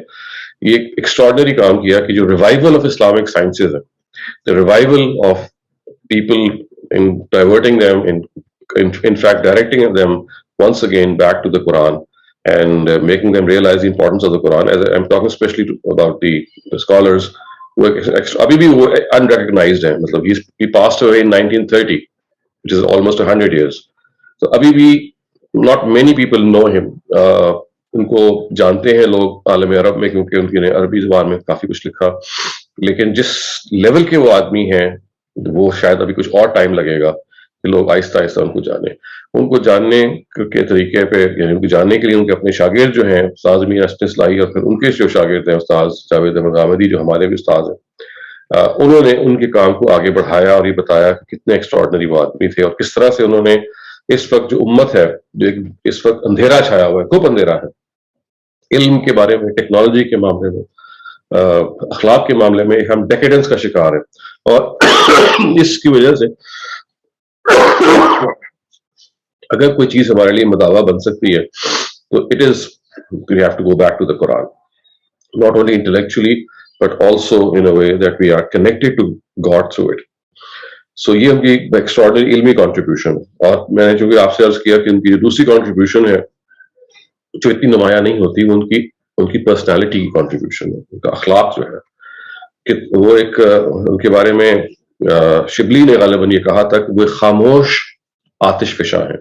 یہ ایک ایکسٹراڈنری کام کیا کہ جو ریوائول آف اسلامک سائنسز ہے, the revival of people in diverting them, in fact directing them once again back to the Quran and making them realize the importance of the Quran. As I'm talking especially about the scholars who abhi bhi wo unrecognized hain. Matlab he passed away in 1930, which is almost 100 years. So abhi bhi not many people know him. ان کو جانتے ہیں لوگ عالم عرب میں کیونکہ ان کی عربی زبان میں کافی کچھ لکھا, لیکن جس لیول کے وہ آدمی ہیں وہ شاید ابھی کچھ اور ٹائم لگے گا کہ لوگ آہستہ آہستہ ان کو جانیں. ان کو جاننے کے طریقے پہ, یعنی ان کو جاننے کے لیے ان کے اپنے شاگرد جو ہیں استاد امین حسن اصلاحی اور پھر ان کے جو شاگرد ہیں استاد جاوید احمد غامدی جو ہمارے بھی استاد ہیں, انہوں نے ان کے کام کو آگے بڑھایا اور یہ بتایا کہ کتنے ایکسٹراڈنری وہ آدمی تھے اور کس طرح سے انہوں نے اس وقت جو امت ہے, جو اس وقت اندھیرا چھایا ہوا ہے, خوب اندھیرا ہے علم کے بارے میں, ٹیکنالوجی کے معاملے میں, اخلاق کے معاملے میں, ہم ڈیکیڈنس کا شکار ہیں. اور اس کی وجہ سے اگر کوئی چیز ہمارے لیے مداوا بن سکتی ہے تو it is we have to go back to the Quran, not only intellectually but also in a way that we are connected to God through it. So یہ ان کی ایکسٹراڈنری علمی کنٹریبیوشن ہے. اور میں نے چونکہ آپ سے عرض کیا کہ ان کی جو دوسری کنٹریبیوشن ہے جو اتنی نمایاں نہیں ہوتی, وہ ان کی پرسنالٹی کی کنٹریبیوشن ہے, ان کا اخلاق جو ہے کہ وہ ایک, ان کے بارے میں شبلی نے غالباً یہ کہا تھا کہ وہ خاموش آتش فشاں ہیں.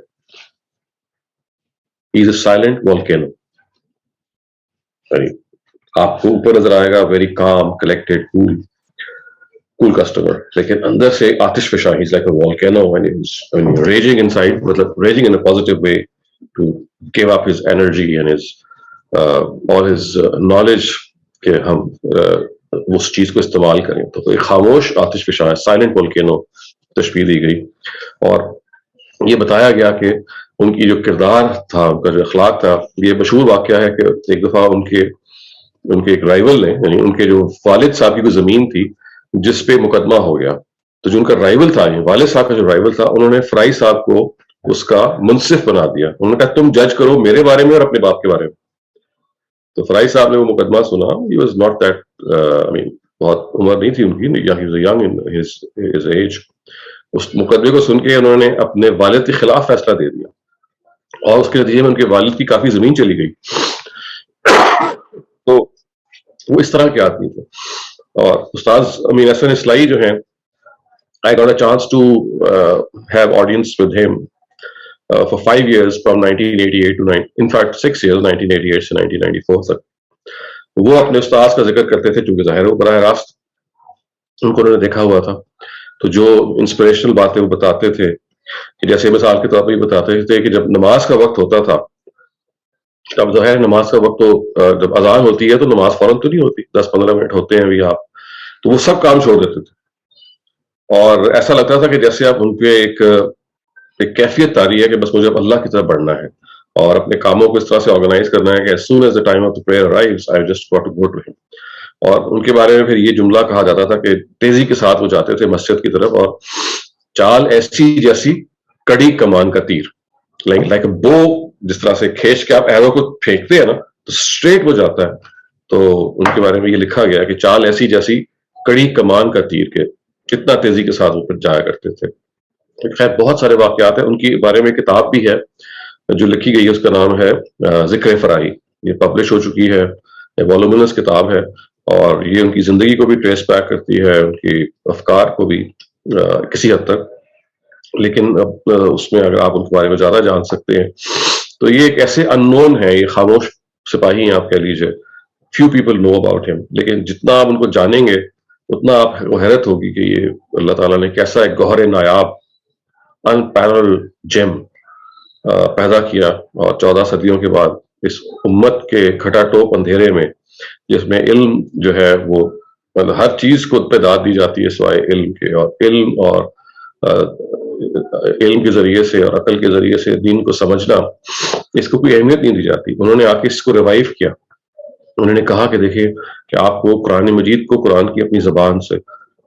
He is a silent volcano. آپ کو اوپر نظر آئے گا very calm, collected, cool customer, لیکن اندر سے آتش فشاں. He is like a volcano when you're raging inside, مطلب raging in a positive way to give up his energy and his all his knowledge کہ ہم اس چیز کو استعمال کریں. تو ایک خاموش آتش فشاں ہے, سائلنٹ والکینو تشبیہ دی گئی. اور یہ بتایا گیا کہ ان کی جو کردار تھا, ان کا جو اخلاق تھا, یہ مشہور واقعہ ہے کہ ایک دفعہ ان کے ایک رائیول نے, یعنی ان کے جو والد صاحب کی کوئی زمین تھی جس پہ مقدمہ ہو گیا, تو جو ان کا رائیول تھا, والد صاحب کا جو رائیول تھا, انہوں نے فرائی صاحب کو اس کا منصف بنا دیا. انہوں نے کہا تم جج کرو میرے بارے میں اور اپنے باپ کے بارے میں. تو فرائی صاحب نے وہ مقدمہ سنا. ہی واز ناٹ دیٹ, بہت عمر نہیں تھی ان کی, ینگ ان ہز ایج. اس مقدمے کو سن کے انہوں نے اپنے والد کے خلاف فیصلہ دے دیا اور اس کے نتیجے میں ان کے والد کی کافی زمین چلی گئی. تو وہ اس طرح کے آدمی تھے. اور استاد امین حسن اصلاحی جو ہیں, I got a chance to have audience with him for 5 years from 1988 to in fact 6 years, 1988 سے 1994 تک. وہ اپنے استاد کا ذکر کرتے تھے چونکہ ظاہر وہ براہ راست ان کو انہوں نے دیکھا ہوا تھا. تو جو انسپریشنل باتیں وہ بتاتے تھے کہ جیسے مثال کے طور پر یہ بتاتے تھے کہ جب نماز کا وقت ہوتا تھا, اب ظاہر نماز کا وقت تو جب اذان ہوتی ہے تو نماز فوراً تو نہیں ہوتی, 10-15 منٹ ہوتے ہیں بھی آپ, تو وہ سب کام چھوڑ دیتے تھے. اور ایسا لگتا تھا کہ جیسے آپ ان پہ ایک کیفیت آ رہی ہے کہ بس مجھے اب اللہ کی طرف بڑھنا ہے اور اپنے کاموں کو اس طرح سے آرگنائز کرنا ہے کہ as soon as the time of the prayer arrives, I just got to go to him. اور ان کے بارے میں پھر یہ جملہ کہا جاتا تھا کہ تیزی کے ساتھ وہ جاتے تھے مسجد کی طرف اور چال ایسی جیسی کڑی کمان کا تیر, لائک بو, جس طرح سے کھینچ کے آپ ایرو کو پھینکتے ہیں نا تو اسٹریٹ ہو جاتا ہے. تو ان کے بارے میں یہ لکھا گیا کہ چال ایسی جیسی کڑی کمان کا تیر, کے کتنا تیزی کے ساتھ وہ پھر جایا کرتے تھے. خیر بہت سارے واقعات ہیں. ان کے بارے میں کتاب بھی ہے جو لکھی گئی ہے, اس کا نام ہے ذکر فرائی. یہ پبلش ہو چکی ہے, والومنس کتاب ہے اور یہ ان کی زندگی کو بھی ٹریس بیک کرتی ہے, ان کی افکار کو بھی کسی حد تک. لیکن اب اس میں اگر آپ ان کے بارے میں زیادہ جان سکتے ہیں تو یہ ایک ایسے ان نون ہے, یہ خاموش سپاہی ہیں آپ کہہ لیجیے. فیو پیپل نو اباؤٹ ہم, لیکن جتنا آپ ان کو جانیں گے اتنا آپ کو حیرت ہوگی کہ یہ اللہ تعالیٰ نے کیسا ایک گوہر نایاب ان پیرل جیم پیدا کیا. اور 14 صدیوں کے بعد اس امت کے کھٹا ٹوپ اندھیرے میں, جس میں علم جو ہے وہ ہر چیز کو پہ داد دی جاتی ہے سوائے علم کے, اور علم اور علم کے ذریعے سے اور عقل کے ذریعے سے دین کو سمجھنا, اس کو کوئی اہمیت نہیں دی جاتی. انہوں نے آ کے اس کو ریوائیو کیا. انہوں نے کہا کہ دیکھیے کہ آپ کو قرآن مجید کو قرآن کی اپنی زبان سے,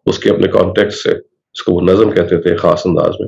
اس کے اپنے کانٹیکٹ سے, اس کو وہ نظم کہتے تھے خاص انداز میں,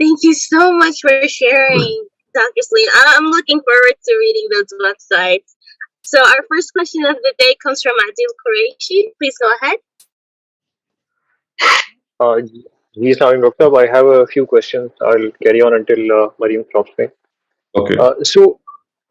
Thank you so much for sharing, Dr. Celine. I'm looking forward to reading those websites. So our first question of the day comes from Adil Qureshi. Please go ahead. Doctor, I have a few questions. I'll carry on until Mariam stops me. Okay. So,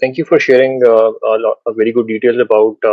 thank you for sharing a very good details about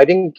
I think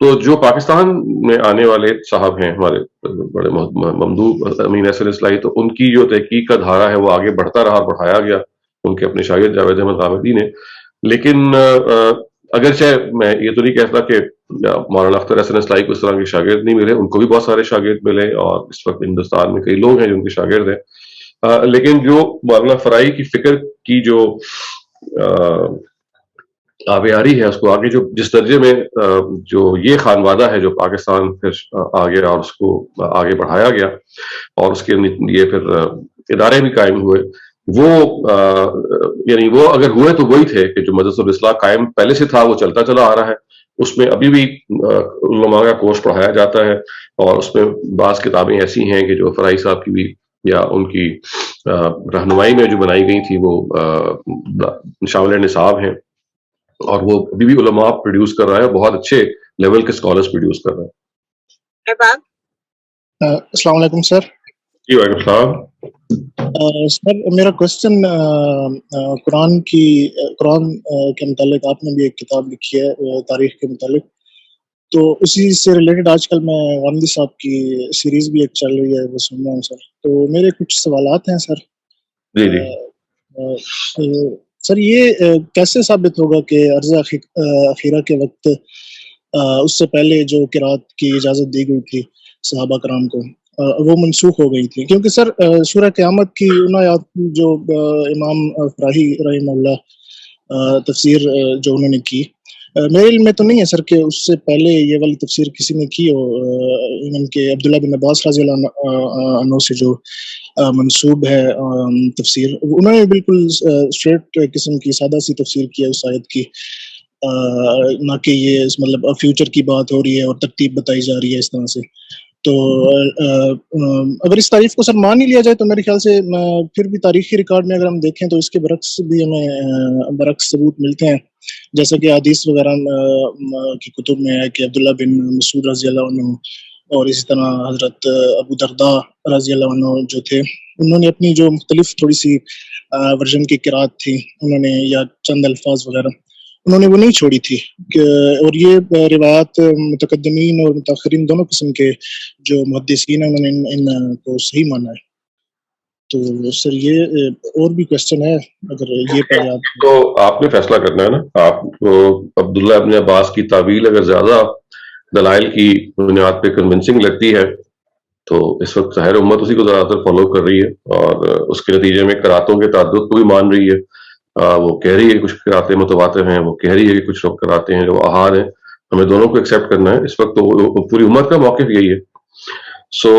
تو جو پاکستان میں آنے والے صاحب ہیں ہمارے بڑے ممدوح امین احسن اصلاحی، تو ان کی جو تحقیق کا دھارا ہے وہ آگے بڑھتا رہا، بڑھایا گیا ان کے اپنے شاگرد جاوید احمد غامدی نے. لیکن اگرچہ میں یہ تو نہیں کہتا کہ مولانا اختر احسن اصلاحی کو اس طرح کے شاگرد نہیں ملے، ان کو بھی بہت سارے شاگرد ملے اور اس وقت ہندوستان میں کئی لوگ ہیں جو ان کے شاگرد ہیں. لیکن جو مولانا فرائی کی فکر کی جو آبیاری ہے، اس کو آگے جو جس درجے میں جو یہ خانوادہ ہے جو پاکستان پھر آگے اور اس کو آگے بڑھایا گیا اور اس کے لیے پھر ادارے بھی قائم ہوئے، وہ یعنی وہ اگر ہوئے تو وہی تھے کہ جو مدرسۃ الاصلاح قائم پہلے سے تھا وہ چلتا چلا آ رہا ہے. اس میں ابھی بھی علماء کا کورس پڑھایا جاتا ہے اور اس میں بعض کتابیں ایسی ہیں کہ جو فرائی صاحب کی بھی یا ان کی رہنمائی میں جو بنائی گئی تھی وہ شامل نصاب ہیں، اور وہ ابھی بھی علماء پروڈیوس کر رہا ہے، بہت اچھے لیول کے اسکالرس پروڈیوس کر رہا ہے. السلام علیکم سر. جی وعلیکم السلام. سر میرا کوشچن قرآن کے متعلق، آپ نے بھی ایک کتاب لکھی ہے تاریخ کے متعلق، تو اسی سے ریلیٹڈ آج کل میں غامدی صاحب کی سیریز بھی ایک چل رہی ہے وہ سن رہا ہوں سر. تو میرے کچھ سوالات ہیں سر. جی جی سر یہ کیسے ثابت ہوگا کہ عرض اخیرہ کے وقت اس سے پہلے جو قرات کی اجازت دی گئی تھی صحابہ کرام کو وہ منسوخ ہو گئی تھی؟ کیونکہ سر سورہ قیامت کی ان آیات جو امام فراہی رحمہ اللہ تفسیر جو انہوں نے کی، میرے علم میں تو نہیں ہے سر کہ اس سے پہلے یہ والی تفسیر کسی نے کی ہو. ان کے عبداللہ بن عباس رضی اللہ عنہ سے جو منسوب ہے تفسیر، انہوں نے بالکل اسٹریٹ قسم کی سادہ سی تفسیر کی ہے اس آیت کی، نہ کہ یہ مطلب فیوچر کی بات ہو رہی ہے اور ترتیب بتائی جا رہی ہے اس طرح سے. تو اگر اس تعریف کو سر مان ہی لیا جائے تو میرے خیال سے پھر بھی تاریخی ریکارڈ میں اگر ہم دیکھیں تو اس کے برعکس بھی ہمیں برعکس ثبوت ملتے ہیں، جیسا کہ حدیث وغیرہ کی کتب میں ہے کہ عبداللہ بن مسعود رضی اللہ عنہ اور اسی طرح حضرت ابو درداء رضی اللہ عنہ جو تھے، انہوں نے اپنی جو مختلف تھوڑی سی ورژن کی قرات تھی انہوں نے، یا چند الفاظ وغیرہ انہوں نے وہ نہیں چھوڑی تھی. اور یہ روایات متقدمین اور متاخرین دونوں قسم کے جو محدثین ہیں انہوں نے ان کو صحیح مانا ہے. تو سر یہ اور بھی کوشچن ہے اگر یہ پڑھ آپ تو آپ نے فیصلہ کرنا ہے نا. آپ کو عبداللہ ابن عباس کی تعویل اگر زیادہ دلائل کی بنیاد پہ کنونسنگ لگتی ہے تو اس وقت ظاہر امت اسی کو زیادہ تر فالو کر رہی ہے اور اس کے نتیجے میں قراتوں کے تعدد کو بھی مان رہی ہے. وہ کہہ رہی ہے کچھ قراتیں متواتر ہیں، وہ کہہ رہی ہے کہ کچھ لوگ قراتیں ہیں جو احاد ہیں. ہمیں دونوں کو ایکسیپٹ کرنا ہے اس وقت، تو پوری امت کا موقف یہی ہے. سو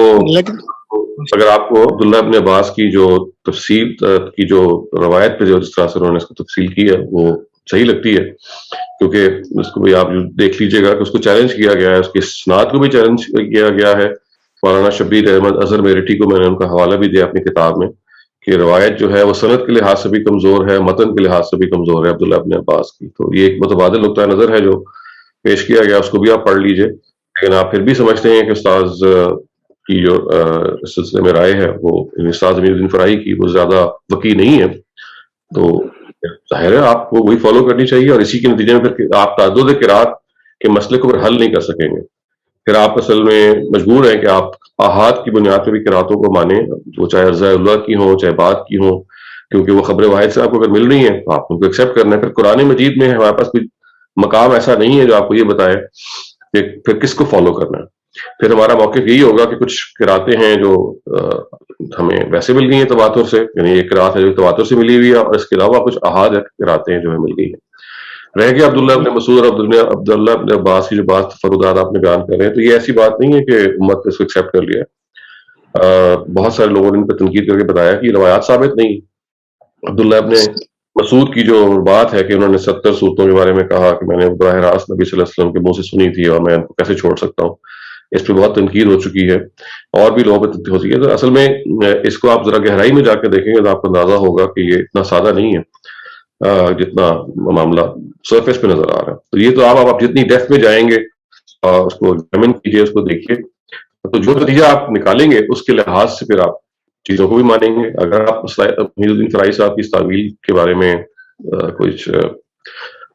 اگر آپ کو عبداللہ ابن عباس کی جو تفسیر کی جو روایت پہ جو جس طرح سے انہوں نے اس کو تفصیل کی ہے وہ صحیح لگتی ہے، کیونکہ اس کو بھی آپ دیکھ لیجئے گا کہ اس کو چیلنج کیا گیا ہے، اس کی اسناد کو بھی چیلنج کیا گیا ہے. مولانا شبیر احمد اظہر میرٹھی کو میں نے ان کا حوالہ بھی دیا اپنی کتاب میں کہ روایت جو ہے وہ سند کے لحاظ سے بھی کمزور ہے، متن کے لحاظ سے بھی کمزور ہے عبداللہ ابن عباس کی. تو یہ ایک متبادل نقطہ نظر ہے جو پیش کیا گیا، اس کو بھی آپ پڑھ لیجئے. لیکن آپ پھر بھی سمجھتے ہیں کہ استاذ کی جو اس سلسلے میں رائے ہے وہ استاذ امین الدین فرائی کی وہ زیادہ وقی نہیں ہے، تو ظاہر ہے آپ کو وہی فالو کرنی چاہیے. اور اسی کے نتیجے میں پھر آپ تعدد قرات کے مسئلے کو پھر حل نہیں کر سکیں گے. پھر آپ اصل میں مجبور ہیں کہ آپ احاد کی بنیاد پہ بھی قراتوں کو مانیں، وہ چاہے ارضاء اللہ کی ہوں چاہے بات کی ہوں، کیونکہ وہ خبر واحد سے آپ کو اگر مل رہی ہیں تو آپ کو ایکسیپٹ کرنا ہے. پھر قرآن مجید میں ہمارے پاس کوئی مقام ایسا نہیں ہے جو آپ کو یہ بتائے کہ پھر کس کو فالو کرنا ہے. پھر ہمارا موقف یہی ہوگا کہ کچھ قراتیں ہیں جو ہمیں ویسے مل گئی ہیں تواتر سے، یعنی ایک قرات ہے جو تواتر سے ملی ہوئی ہے، اور اس کے علاوہ کچھ احاد قراتیں ہیں جو ہمیں مل گئی ہیں. رہ گیا عبداللہ ابن مسعود اور عبداللہ ابن عباس کی جو بات تفردات آپ نے بیان کر رہے ہیں، تو یہ ایسی بات نہیں ہے کہ امت نے اس کو ایکسیپٹ کر لیا ہے. بہت سارے لوگوں نے ان پہ تنقید کر کے بتایا کہ روایات ثابت نہیں. عبداللہ ابن مسعود کی جو بات ہے کہ انہوں نے 70 صورتوں کے بارے میں کہا کہ میں نے براہ راست نبی صلی اللہ علیہ وسلم کے منہ سے سنی تھی اور میں ان کو کیسے چھوڑ سکتا ہوں، اس پہ بہت تنقید ہو چکی ہے اور بھی لوگوں پہ تنقید ہو چکی ہے. تو اصل میں اس کو آپ ذرا گہرائی میں جا کے دیکھیں گے تو آپ کو اندازہ ہوگا کہ یہ اتنا سادہ نہیں ہے جتنا معاملہ سرفیس پہ نظر آ رہا ہے. تو یہ تو آپ جتنی ڈیپتھ میں جائیں گے اس کو ایگزامن کیجیے، اس کو دیکھیے، تو جو نتیجہ آپ نکالیں گے اس کے لحاظ سے پھر آپ چیزوں کو بھی مانیں گے. اگر آپ امین الدین فرائی صاحب کی تعویل کے بارے میں کچھ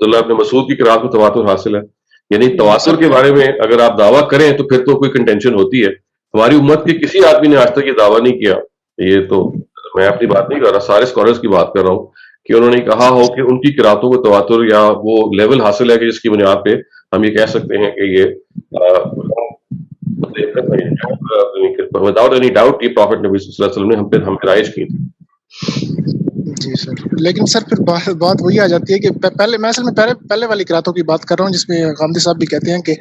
عبداللہ ابن مسعود کی قرات کو تواتر حاصل ہے. یعنی تواتر کے بارے میں اگر آپ دعویٰ کریں تو پھر تو کوئی کنٹینشن ہوتی ہے. ہماری امت کے کسی آدمی نے آج تک یہ دعویٰ نہیں کیا. یہ تو میں اپنی بات نہیں کر رہا, سارے اسکالرس کی بات کر رہا ہوں کہ انہوں نے کہا ہو کہ ان کی قراتوں کو تواتر یا وہ لیول حاصل ہے کہ جس کی بنیاد پہ ہم یہ کہہ سکتے ہیں کہ یہ وداؤٹ اینی ڈاؤٹ یہ پروفٹ نبی صلی اللہ علیہ وسلم نے ہم پہ رائج کی تھی. جی سر, لیکن سر پھر بات وہی آ جاتی ہے کہ پہلے میں اصل میں پہلے والی قراتوں کی بات کر رہا ہوں جس میں غامدی صاحب بھی کہتے ہیں کہ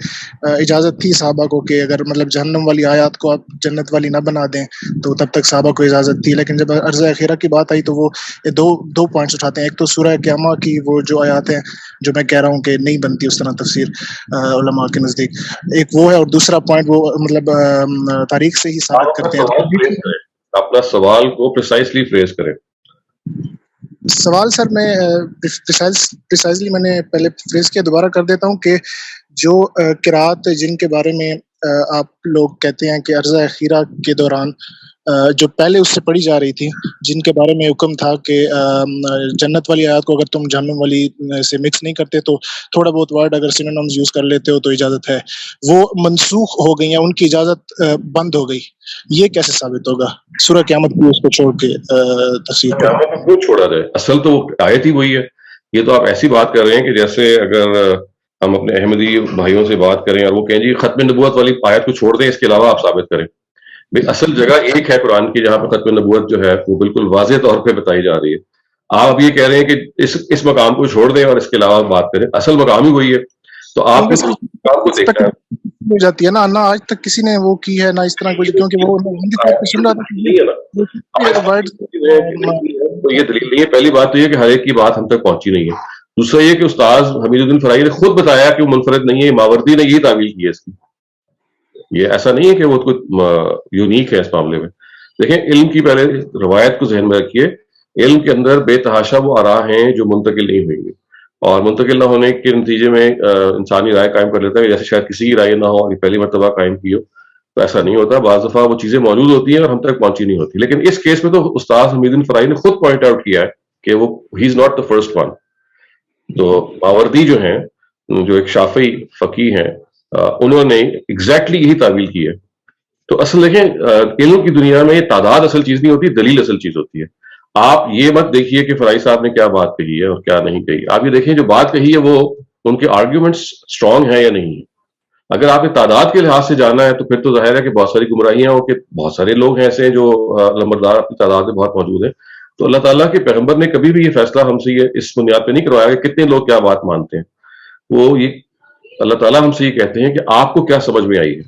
اجازت تھی صحابہ کو کہ اگر مطلب جہنم والی آیات کو آپ جنت والی نہ بنا دیں تو تب تک صحابہ کو اجازت تھی. لیکن جب عرض اخیرہ کی بات آئی تو وہ دو پوائنٹس اٹھاتے ہیں. ایک تو سورہ قیامہ کی وہ جو آیات ہیں جو میں کہہ رہا ہوں کہ نہیں بنتی اس طرح تفسیر علماء کے نزدیک, ایک وہ ہے, اور دوسرا پوائنٹ وہ مطلب تاریخ سے ہی ثابت کرتے ہیں. اپنا سوال کو پریسائزلی فریز کریں. سوال سر میں پریسائزلی میں نے پہلے فریز کیا, دوبارہ کر دیتا ہوں کہ جو قرات جن کے بارے میں آپ لوگ کہتے ہیں کہ عرض اخیرہ کے دوران جو پہلے اس سے پڑھی جا رہی تھی, جن کے بارے میں حکم تھا کہ جنت والی آیات کو اگر تم جہنم والی سے مکس نہیں کرتے تو تھوڑا بہت ورڈ اگر سینونیمز یوز کر لیتے ہو تو اجازت ہے, وہ منسوخ ہو گئی ہیں, ان کی اجازت بند ہو گئی. یہ کیسے ثابت ہوگا سورہ قیامت کی اس کو چھوڑ کے تفسیر کیوں چھوڑا جائے؟ اصل تو آیت ہی وہی ہے. یہ تو آپ ایسی بات کر رہے ہیں کہ جیسے اگر ہم اپنے احمدی بھائیوں سے بات کریں اور وہ کہیں جی ختم نبوت والی آیت کو چھوڑ دیں, اس کے علاوہ آپ ثابت کریں. بھائی اصل جگہ ایک ہے قرآن کی جہاں پہ ختم نبوت جو ہے وہ بالکل واضح طور پہ بتائی جا رہی ہے. آپ اب یہ کہہ رہے ہیں کہ اس مقام کو چھوڑ دیں اور اس کے علاوہ بات کریں. اصل مقام ہی وہی ہے. تو آپ اس مقام کو دیکھنا ہو جاتی ہے نہ آج تک کسی نے وہ کی ہے نہ اس طرح کچھ, کیونکہ وہ سن رہا تھا. تو یہ دلیل نہیں ہے. پہلی بات تو یہ کہ ہر ایک کی بات ہم تک پہنچی نہیں ہے. دوسرا یہ کہ استاذ حمید الدین فرائی نے خود بتایا کہ وہ منفرد نہیں ہے, ماوردی نے یہ تعویل کی ہے اس کی. یہ ایسا نہیں ہے کہ وہ کوئی یونیک ہے اس معاملے میں. دیکھیں علم کی پہلے روایت کو ذہن میں رکھیے. علم کے اندر بے تحاشا وہ آراء ہیں جو منتقل نہیں ہوئیں گی, اور منتقل نہ ہونے کے نتیجے میں انسانی رائے قائم کر لیتا ہے جیسے شاید کسی کی رائے نہ ہو اور پہلی مرتبہ قائم کی ہو. تو ایسا نہیں ہوتا. بعض دفعہ وہ چیزیں موجود ہوتی ہیں اور ہم تک پہنچی نہیں ہوتی. لیکن اس کیس میں تو استاذ حمید الدین فرائی نے خود پوائنٹ آؤٹ کیا ہے کہ وہ he is not the first one. تو ماوردی جو ہیں, جو ایک شافعی فقیہ ہیں, انہوں نے ایگزیکٹلی یہی تعویل کی ہے. تو اصل دیکھیں علم کی دنیا میں تعداد اصل چیز نہیں ہوتی, دلیل اصل چیز ہوتی ہے. آپ یہ مت دیکھیے کہ فرائی صاحب نے کیا بات کہی ہے اور کیا نہیں کہی. آپ یہ دیکھیں جو بات کہی ہے وہ ان کے آرگیومنٹس اسٹرانگ ہیں یا نہیں ہے. اگر آپ نے تعداد کے لحاظ سے جانا ہے تو پھر تو ظاہر ہے کہ بہت ساری گمراہیاں ہوں کہ بہت سارے لوگ ہیں ایسے ہیں جو لمبردار اپنی تعداد میں بہت موجود ہیں. تو اللہ تعالیٰ کے پیغمبر نے کبھی بھی یہ فیصلہ ہم سے یہ اس بنیاد پہ نہیں کروایا کہ کتنے لوگ کیا بات مانتے ہیں. وہ یہ اللہ تعالیٰ ہم سے یہ کہتے ہیں کہ آپ کو کیا سمجھ میں آئی ہے,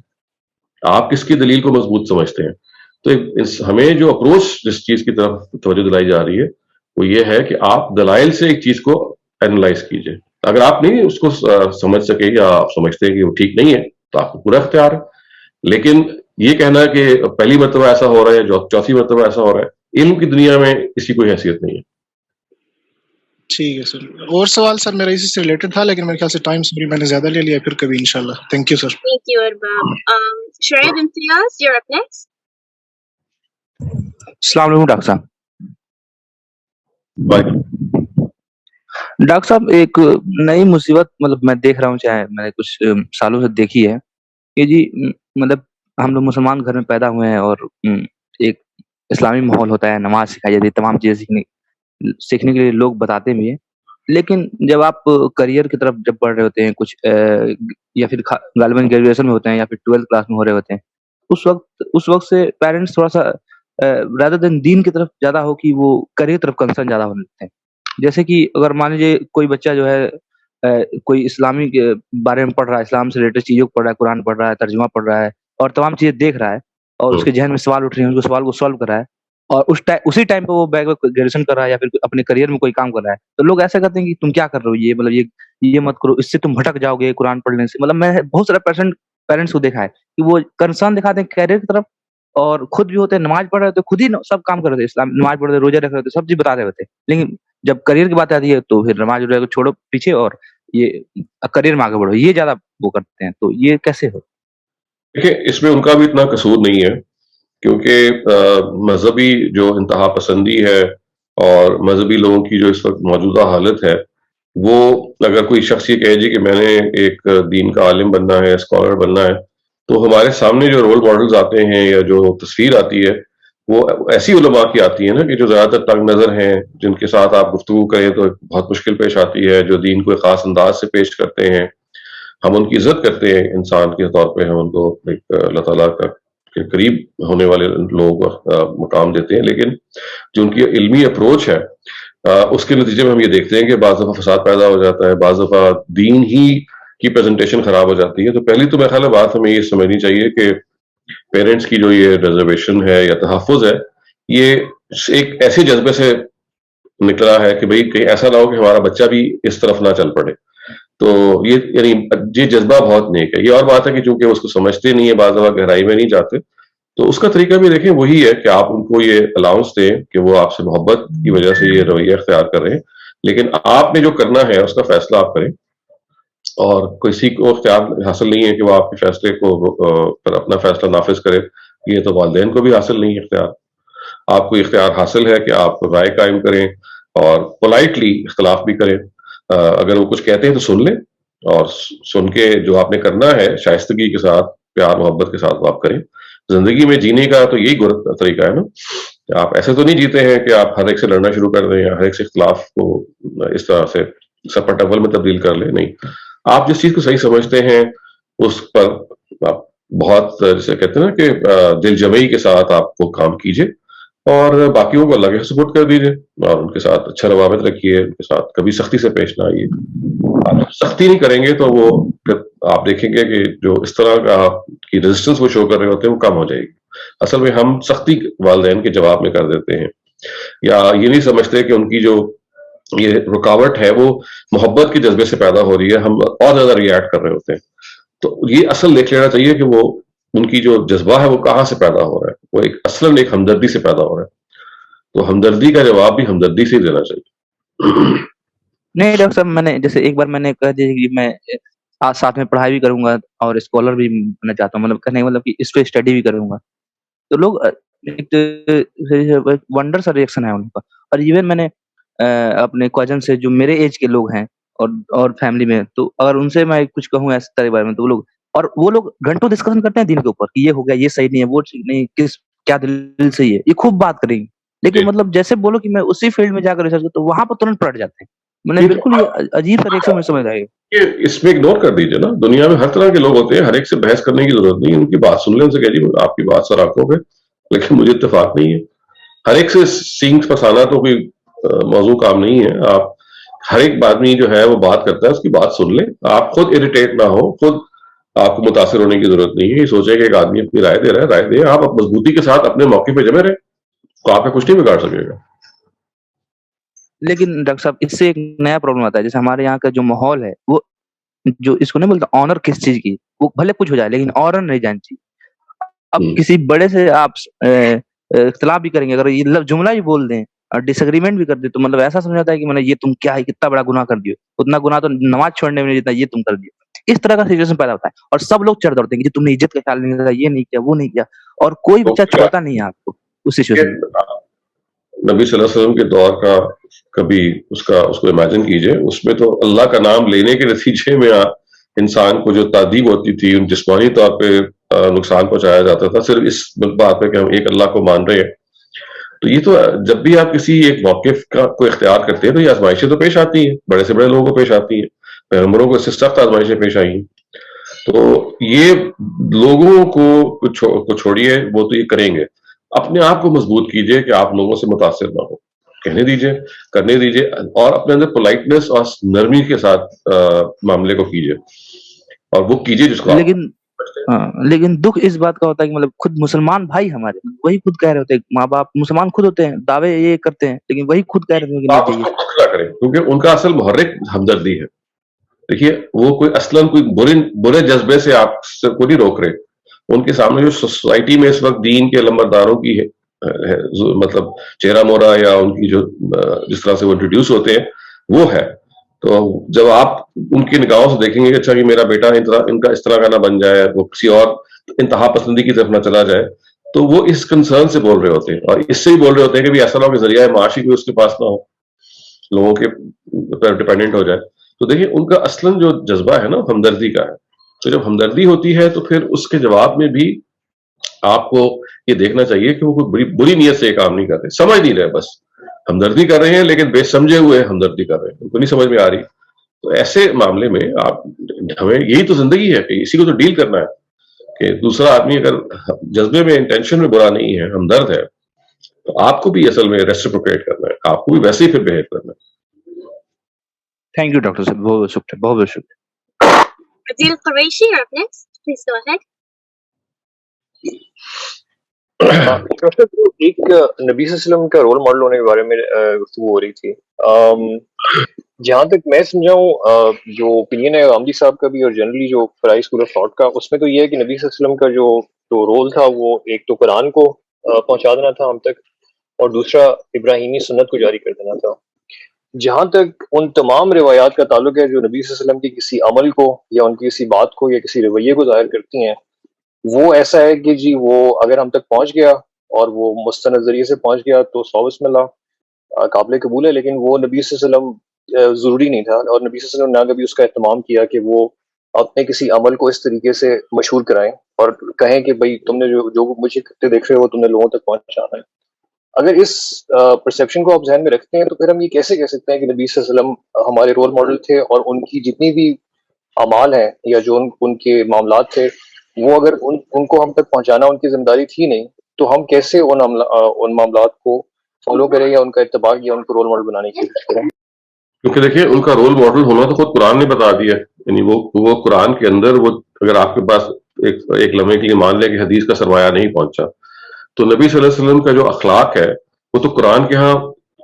آپ کس کی دلیل کو مضبوط سمجھتے ہیں. تو ہمیں جو اپروچ جس چیز کی طرف توجہ دلائی جا رہی ہے وہ یہ ہے کہ آپ دلائل سے ایک چیز کو اینالائز کیجئے. اگر آپ نہیں اس کو سمجھ سکے یا آپ سمجھتے ہیں کہ وہ ٹھیک نہیں ہے تو آپ کو پورا اختیار ہے. لیکن یہ کہنا کہ پہلی مرتبہ ایسا ہو رہا ہے یا چوتھی مرتبہ ایسا ہو رہا ہے, علم کی دنیا میں اس کی کوئی حیثیت نہیں ہے. ٹھیک ہے سر. اور سوال سر میرا اسی سے ریلیٹڈ تھا لیکن میرے خیال سے ٹائم سوری میں نے زیادہ لے لیا, پھر کبھی انشاءاللہ. Thank you sir. Thank you, Arbab. Shoaib Imtiaz, you're up next. السلام علیکم ڈاکٹر صاحب. ڈاکٹر صاحب ایک نئی مصیبت مطلب میں دیکھ رہا ہوں, چاہے میں نے کچھ سالوں سے دیکھی ہے کہ جی مطلب ہم لوگ مسلمان گھر میں پیدا ہوئے ہیں اور ایک اسلامی ماحول ہوتا ہے, نماز سکھائی جاتی ہے, تمام چیزیں سیکھنے کے لیے لوگ بتاتے بھی ہیں. لیکن جب آپ کریئر کی طرف جب پڑھ رہے ہوتے ہیں کچھ یا پھر غالباً گریجویشن میں ہوتے ہیں یا پھر 12th کلاس میں ہو رہے ہوتے ہیں, اس وقت سے پیرنٹس تھوڑا سا رادر دین دین کی طرف زیادہ ہو کہ وہ کریئر طرف کنسرن زیادہ ہونے لگتے ہیں. جیسے کہ اگر مان لیجیے کوئی بچہ جو ہے کوئی اسلامی کے بارے میں پڑھ رہا ہے, اسلام سے ریلیٹڈ چیزوں کو پڑھ رہا ہے, قرآن پڑھ رہا ہے, ترجمہ پڑھ رہا ہے اور تمام چیزیں دیکھ رہا ہے اور اس کے ذہن میں سوال اٹھ رہے ہیں, اس سوال کو سالو کر رہا ہے اور اسی ٹائم پہ وہ بیک گریجویشن کر رہا ہے یا پھر اپنے کریئر میں کوئی کام کر رہا ہے, تو لوگ ایسا کرتے ہیں کہ تم کیا کر رہے ہو, یہ مطلب یہ مت کرو, اس سے تم بھٹک جاؤ گے قرآن پڑھنے سے. مطلب میں بہت سارا پیرنٹس کو دیکھا ہے کہ وہ کنسرن دکھاتے ہیں کیریئر کی طرف اور خود بھی ہوتے ہیں نماز پڑھ رہے ہوتے, خود ہی سب کام کر رہے تھے, اسلام نماز پڑھ رہے, روزہ رکھ رہے تھے, سب چیز بتا رہے ہوتے, لیکن جب کریئر کی بات آتی ہے تو پھر نماز روزہ کو چھوڑو پیچھے اور یہ کریئر میں آگے بڑھو, یہ زیادہ وہ کرتے ہیں. تو یہ کیسے ہو؟ دیکھیں اس میں ان کا بھی اتنا قصور نہیں ہے کیونکہ مذہبی جو انتہا پسندی ہے اور مذہبی لوگوں کی جو اس وقت موجودہ حالت ہے وہ اگر کوئی شخص یہ کہے جی کہ میں نے ایک دین کا عالم بننا ہے، اسکالر بننا ہے، تو ہمارے سامنے جو رول ماڈلز آتے ہیں یا جو تصویر آتی ہے وہ ایسی علماء کی آتی ہے نا کہ جو زیادہ تر تنگ نظر ہیں، جن کے ساتھ آپ گفتگو کریں تو بہت مشکل پیش آتی ہے، جو دین کو ایک خاص انداز سے پیش کرتے ہیں. ہم ان کی عزت کرتے ہیں انسان کے طور پہ، ہم ان کو ایک اللہ تعالیٰ کا کے قریب ہونے والے لوگ مقام دیتے ہیں، لیکن جو ان کی علمی اپروچ ہے اس کے نتیجے میں ہم یہ دیکھتے ہیں کہ بعض دفعہ فساد پیدا ہو جاتا ہے، بعض دفعہ دین ہی کی پریزنٹیشن خراب ہو جاتی ہے. تو پہلی تو میرے خیال ہے بات ہمیں یہ سمجھنی چاہیے کہ پیرنٹس کی جو یہ ریزرویشن ہے یا تحفظ ہے، یہ ایک ایسے جذبے سے نکلا ہے کہ بھئی کہیں ایسا نہ ہو کہ ہمارا بچہ بھی اس طرف نہ چل پڑے. تو یہ یعنی یہ جذبہ بہت نیک ہے. یہ اور بات ہے کہ چونکہ اس کو سمجھتے نہیں ہے، بعض دفعہ گہرائی میں نہیں جاتے، تو اس کا طریقہ بھی دیکھیں وہی ہے کہ آپ ان کو یہ الاؤنس دیں کہ وہ آپ سے محبت کی وجہ سے یہ رویہ اختیار کر رہے ہیں، لیکن آپ نے جو کرنا ہے اس کا فیصلہ آپ کریں، اور کسی کو اختیار حاصل نہیں ہے کہ وہ آپ کے فیصلے کو پر اپنا فیصلہ نافذ کرے. یہ تو والدین کو بھی حاصل نہیں ہے اختیار. آپ کو اختیار حاصل ہے کہ آپ رائے قائم کریں اور پولائٹلی اختلاف بھی کریں. اگر وہ کچھ کہتے ہیں تو سن لیں، اور سن کے جو آپ نے کرنا ہے شائستگی کے ساتھ، پیار محبت کے ساتھ وہ آپ کریں. زندگی میں جینے کا تو یہی طریقہ ہے نا کہ آپ ایسے تو نہیں جیتے ہیں کہ آپ ہر ایک سے لڑنا شروع کر دیں یا ہر ایک سے اختلاف کو اس طرح سے سپر اول میں تبدیل کر لیں. نہیں، آپ جس چیز کو صحیح سمجھتے ہیں اس پر آپ بہت جیسے کہتے ہیں نا کہ دل جمعی کے ساتھ آپ وہ کام کیجئے، اور باقیوں کو اللہ کے سپورٹ کر دیجئے اور ان کے ساتھ اچھا روابط رکھیے، ان کے ساتھ کبھی سختی سے پیش نہ آئیے. آپ سختی نہیں کریں گے تو وہ آپ دیکھیں گے کہ جو اس طرح کا کی ریزسٹنس وہ شو کر رہے ہوتے ہیں وہ کم ہو جائے گی. اصل میں ہم سختی والدین کے جواب میں کر دیتے ہیں، یا یہ نہیں سمجھتے کہ ان کی جو یہ رکاوٹ ہے وہ محبت کے جذبے سے پیدا ہو رہی ہے، ہم اور زیادہ ریئیکٹ کر رہے ہوتے ہیں. تو یہ اصل دیکھ لینا چاہیے کہ وہ ان کی جو جذبہ ہے وہ کہاں سے پیدا ہو رہا ہے. وہ اصلاً ایک ہمدردی سے پیدا ہو رہا ہے، تو ہمدردی کا جواب بھی ہمدردی سے ہی دینا چاہیے. نہیں ڈاکٹر صاحب، میں نے جیسے ایک بار میں نے کہا کہ میں ساتھ میں پڑھائی بھی کروں گا اور اسکالر بھی بننا چاہتا ہوں، مطلب کہنے مطلب کہ اس پہ اسٹڈی بھی کروں گا. تو لوگ ایک ونڈر سا ریئیکشن ہے ان کا. اور ایون میں نے اپنے کزن سے جو میرے ایج کے لوگ ہیں اور فیملی میں، تو اگر ان سے میں کچھ کہوں اس طرح کے بارے میں تو وہ لوگ گھنٹوں ڈسکشن کرتے ہیں دین کے اوپر کہ یہ ہو گیا، یہ صحیح نہیں ہے، وہ نہیں، کیا دلیل صحیح ہے، یہ خوب بات کریں گے. لیکن مطلب جیسے بولو کہ میں اسی فیلڈ میں جا کر ریسرچ کرتا ہوں، وہاں پر ترنت پلٹ جاتے ہیں. میں نے بالکل یہ عجیب سا ریئیکشن میں سمجھ آئے گا. اس میں اگنور کر دیجیے نا، دنیا میں ہر طرح کے لوگ ہوتے ہیں، ہر ایک سے بحث کرنے کی ضرورت نہیں. ان کی بات سن لیں، ان سے کہہ دیجیے آپ کی بات سر آنکھوں پہ، لیکن مجھے اتفاق نہیں ہے. ہر ایک سے سینگ پھنسانا تو کوئی موضوع کام نہیں ہے. آپ ہر ایک آدمی جو ہے وہ بات کرتا ہے، اس کی بات سن لیں. آپ خود اریٹیٹ نہ ہو، خود آپ کو متاثر ہونے کی ضرورت نہیں ہے. یہ سوچیں کہ ایک آدمی اپنی رائے دے رہا ہے، رائے دے، آپ مضبوطی کے ساتھ اپنے موقع پہ جمے رہے، تو آپ کا کچھ نہیں بگاڑ سکے گا. لیکن ڈاکٹر صاحب اس سے ایک نیا پرابلم آتا ہے. جیسے ہمارے یہاں کا جو ماحول ہے، وہ جو اس کو نہیں بولتا آنر کس چیز کی، وہ بھلے کچھ ہو جائے لیکن آنر نہیں جانتی چاہیے. اب کسی بڑے سے آپ اختلاف بھی کریں گے، اگر یہ جملہ بھی بول دیں اور ڈس اگریمنٹ بھی کر دیں، تو مطلب ایسا سمجھ آتا ہے کہ مطلب یہ تم کیا ہے، کتنا بڑا گناہ کر دیو، اتنا گناہ تو نماز چھوڑنے میں نہیں جتنا یہ تم کر دیو. اس طرح کا سچویشن پیدا ہوتا ہے، اور سب لوگ چڑھ دوڑتے ہیں کہ تم نے عزت کا خیال نہیں رکھا، یہ نہیں کیا، وہ نہیں کیا، اور کوئی بچہ چھوڑتا نہیں ہے آپ کو اس سچویشن میں. نبی صلی اللہ علیہ وسلم کے دور کا کبھی اس کو امیجن کیجئے، اس میں تو اللہ کا نام لینے کے نتیجے میں انسان کو جو تعذیب ہوتی تھی، جسمانی طور پہ نقصان پہنچایا جاتا تھا، صرف اس بات پہ کہ ہم ایک اللہ کو مان رہے ہیں. تو یہ تو جب بھی آپ کسی ایک موقف کو اختیار کرتے ہیں تو یہ آزمائشیں تو پیش آتی ہیں، بڑے سے بڑے لوگوں کو پیش آتی ہیں، پیغمبروں کو اس سے سخت آزمائشیں پیش آئی ہیں. تو یہ لوگوں کو چھوڑیے، وہ تو یہ کریں گے. اپنے آپ کو مضبوط کیجئے کہ آپ لوگوں سے متاثر نہ ہو، کہنے دیجئے، کرنے دیجئے، اور اپنے اندر پولائٹنس اور نرمی کے ساتھ معاملے کو کیجئے، اور وہ کیجئے جس کو. لیکن دکھ اس بات کا ہوتا ہے کہ مطلب خود مسلمان بھائی ہمارے وہی خود کہہ رہے ہوتے ہیں، ماں باپ مسلمان خود ہوتے ہیں، دعوے یہ کرتے ہیں، لیکن وہی خود کہہ رہے ہیں کہ نہیں چاہیے کریں، کیونکہ ان کا اصل محرک ہمدردی ہے. دیکھیے وہ کوئی اصلاً کوئی برے جذبے سے آپ کو نہیں روک رہے. ان کے سامنے جو سوسائٹی میں اس وقت دین کے لمبرداروں کی ہے مطلب چہرہ مورا، یا ان کی جو جس طرح سے وہ انٹروڈیوس ہوتے ہیں وہ ہے. تو جب آپ ان کی نگاہوں سے دیکھیں گے کہ اچھا کہ میرا بیٹا ان کا اس طرح کا نہ بن جائے، وہ کسی اور انتہا پسندی کی طرف نہ چلا جائے، تو وہ اس کنسرن سے بول رہے ہوتے ہیں، اور اس سے ہی بول رہے ہوتے ہیں کہ ایسا نہ ہو کہ ذریعہ معاشی بھی اس کے پاس نہ ہو. لوگوں کے پر ڈپینڈنٹ ہو جائے. تو دیکھیے ان کا اصلاً جو جذبہ ہے نا ہمدردی کا ہے. تو جب ہمدردی ہوتی ہے تو پھر اس کے جواب میں بھی آپ کو یہ دیکھنا چاہیے کہ وہ کوئی بری نیت سے یہ کام نہیں کر رہے, سمجھ نہیں رہے, بس ہمدردی کر رہے ہیں لیکن بے سمجھے ہوئے ہمدردی کر رہے ہیں, ان کو نہیں سمجھ میں آ رہی. تو ایسے معاملے میں آپ ہمیں یہی تو زندگی ہے کہ اسی کو تو ڈیل کرنا ہے کہ دوسرا آدمی اگر جذبے میں انٹینشن میں برا نہیں ہے, ہمدرد ہے, تو آپ کو بھی اصل میں ریسپروکیٹ کرنا ہے, آپ کو بھی ویسے ہی پھر بہیو کرنا ہے. تھینک یو ڈاکٹر صاحب, بہت بہت شکریہ, بہت بہت شکریہ. Adil Qureshi, you're up next. Please go ahead. Doctor ایک نبی صلی اللہ علیہ وسلم کا رول ماڈل ہونے کے بارے میں گفتگو ہو رہی تھی. جہاں تک میں سمجھا ہوں, جو اوپینین ہے غامدی صاحب کا بھی اور جنرلی جو فرائی اسکول آف تھاٹ کا, اس میں تو یہ ہے کہ نبی صلی اللہ علیہ وسلم کا جو رول تھا وہ ایک تو قرآن کو پہنچا دینا تھا ہم تک, اور دوسرا ابراہیمی سنت کو جاری کر دینا تھا. جہاں تک ان تمام روایات کا تعلق ہے جو نبی صلی اللہ علیہ وسلم کی کسی عمل کو یا ان کی کسی بات کو یا کسی رویے کو ظاہر کرتی ہیں, وہ ایسا ہے کہ جی وہ اگر ہم تک پہنچ گیا اور وہ مستند ذریعے سے پہنچ گیا تو 100 بسم اللہ قابل قبول ہے, لیکن وہ نبی صلی اللہ علیہ وسلم ضروری نہیں تھا, اور نبی صلی اللہ علیہ وسلم نے کبھی اس کا اہتمام کیا کہ وہ اپنے کسی عمل کو اس طریقے سے مشہور کرائیں اور کہیں کہ بھائی تم نے جو مجھے کرتے دیکھ رہے ہو تم نے لوگوں تک پہنچانا ہے. اگر اس پرسیپشن کو آپ ذہن میں رکھتے ہیں تو پھر ہم یہ کیسے کہہ سکتے ہیں کہ نبی صلی اللہ علیہ وسلم ہمارے رول ماڈل تھے, اور ان کی جتنی بھی اعمال ہیں یا جو ان کے معاملات تھے وہ اگر ان کو ہم تک پہنچانا ان کی ذمہ داری تھی نہیں, تو ہم کیسے ان معاملات کو فالو کریں یا ان کا اتباع یا ان کو رول ماڈل بنانے کی کوشش کریں؟ کیونکہ دیکھیے ان کا رول ماڈل ہونا تو خود قرآن نے بتا دیا, یعنی وہ قرآن کے اندر وہ اگر آپ کے پاس ایک لمحے کے لیے مان لے کہ حدیث کا سرمایہ نہیں پہنچا, تو نبی صلی اللہ علیہ وسلم کا جو اخلاق ہے وہ تو قرآن کے ہاں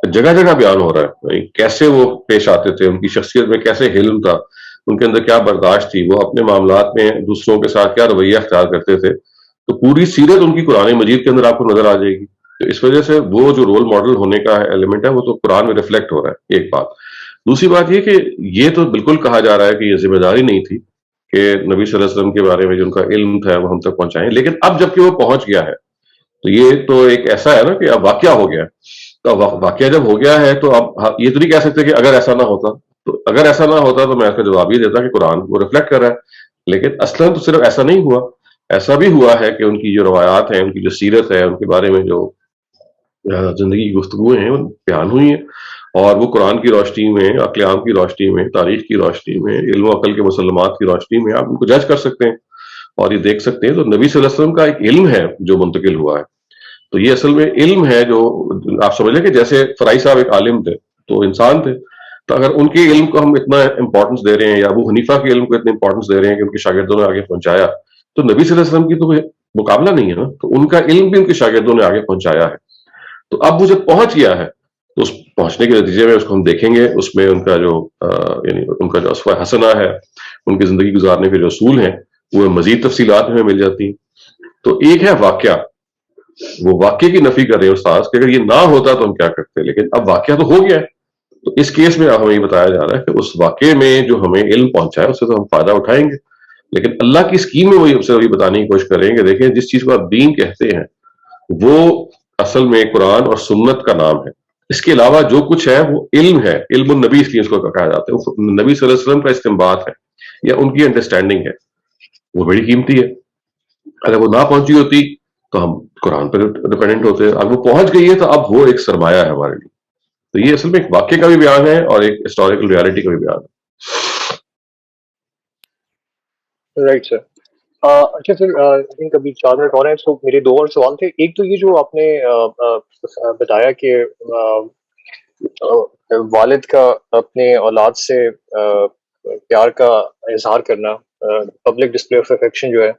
جگہ جگہ بیان ہو رہا ہے. کیسے وہ پیش آتے تھے, ان کی شخصیت میں کیسے حلم تھا, ان کے اندر کیا برداشت تھی, وہ اپنے معاملات میں دوسروں کے ساتھ کیا رویہ اختیار کرتے تھے, تو پوری سیرت ان کی قرآن مجید کے اندر آپ کو نظر آ جائے گی. تو اس وجہ سے وہ جو رول ماڈل ہونے کا ایلیمنٹ ہے وہ تو قرآن میں ریفلیکٹ ہو رہا ہے, ایک بات. دوسری بات یہ کہ یہ تو بالکل کہا جا رہا ہے کہ یہ ذمہ داری نہیں تھی کہ نبی صلی اللہ علیہ وسلم کے بارے میں جو ان کا علم تھا وہ ہم تک پہنچائیں, لیکن اب جب کہ وہ پہنچ گیا ہے تو یہ تو ایک ایسا ہے نا کہ اب واقعہ ہو گیا ہے. تو واقعہ جب ہو گیا ہے تو اب یہ تو نہیں کہہ سکتے کہ اگر ایسا نہ ہوتا, تو اگر ایسا نہ ہوتا تو میں اس کا جواب یہ دیتا کہ قرآن وہ ریفلیکٹ کر رہا ہے. لیکن اصلاً تو صرف ایسا نہیں ہوا, ایسا بھی ہوا ہے کہ ان کی جو روایات ہیں, ان کی جو سیرت ہے, ان کے بارے میں جو زندگی کی گفتگویں ہیں وہ بیان ہوئی ہیں, اور وہ قرآن کی روشنی میں, عقل عام کی روشنی میں, تاریخ کی روشنی میں, علم و عقل کے مسلمات کی روشنی میں آپ ان کو جج کر سکتے ہیں اور یہ دیکھ سکتے ہیں. تو نبی صلی اللہ علیہ وسلم کا ایک علم ہے جو منتقل ہوا ہے, تو یہ اصل میں علم ہے جو آپ سمجھ لیں کہ جیسے فرائی صاحب ایک عالم تھے تو انسان تھے, تو اگر ان کے علم کو ہم اتنا امپورٹنس دے رہے ہیں یا ابو حنیفہ کے علم کو اتنا امپورٹنس دے رہے ہیں کہ ان کے شاگردوں نے آگے پہنچایا, تو نبی صلی اللہ علیہ وسلم کی تو مقابلہ نہیں ہے نا, تو ان کا علم بھی ان کے شاگردوں نے آگے پہنچایا ہے. تو اب وہ جب پہنچ گیا ہے تو اس پہنچنے کے نتیجے میں اس کو ہم دیکھیں گے, اس میں ان کا جو یعنی ان کا جو اسوہ حسنہ ہے, ان کی زندگی گزارنے کے جو اصول ہیں وہ مزید تفصیلات میں مل جاتی ہیں. تو ایک ہے واقعہ, وہ واقعے کی نفی کر رہے ہیں استاذ کہ اگر یہ نہ ہوتا تو ہم کیا کرتے, لیکن اب واقعہ تو ہو گیا ہے. تو اس کیس میں اب ہمیں یہ بتایا جا رہا ہے کہ اس واقعے میں جو ہمیں علم پہنچا ہے اس سے تو ہم فائدہ اٹھائیں گے, لیکن اللہ کی اسکیم میں وہی بتانے کی کوشش کریں گے دیکھیں جس چیز کو آپ دین کہتے ہیں وہ اصل میں قرآن اور سنت کا نام ہے, اس کے علاوہ جو کچھ ہے وہ علم ہے, علم النبی اس لیے اس کو کہا جاتا ہے, نبی صلی اللہ علیہ وسلم کا استنباط ہے یا ان کی انڈرسٹینڈنگ ہے, وہ بڑی قیمتی ہے. اگر وہ نہ پہنچی ہوتی تو ہم قرآن پر ڈپینڈنٹ ہوتے, اگر وہ پہنچ گئی ہے تو اب وہ ایک سرمایہ ہے ہمارے لیے. تو یہ اصل میں ایک واقعے کا بھی بیان ہے اور ایک ہسٹوریکل ریالٹی کا بھی بیان ہے. Right sir. اچھا سر, ابھی 4 منٹ اور ہیں تو میرے 2 اور سوال تھے. ایک تو یہ جو آپ نے بتایا کہ والد کا اپنے اولاد سے پیار کا اظہار کرنا, پبلک ڈسپلے آف افیکشن جو ہے,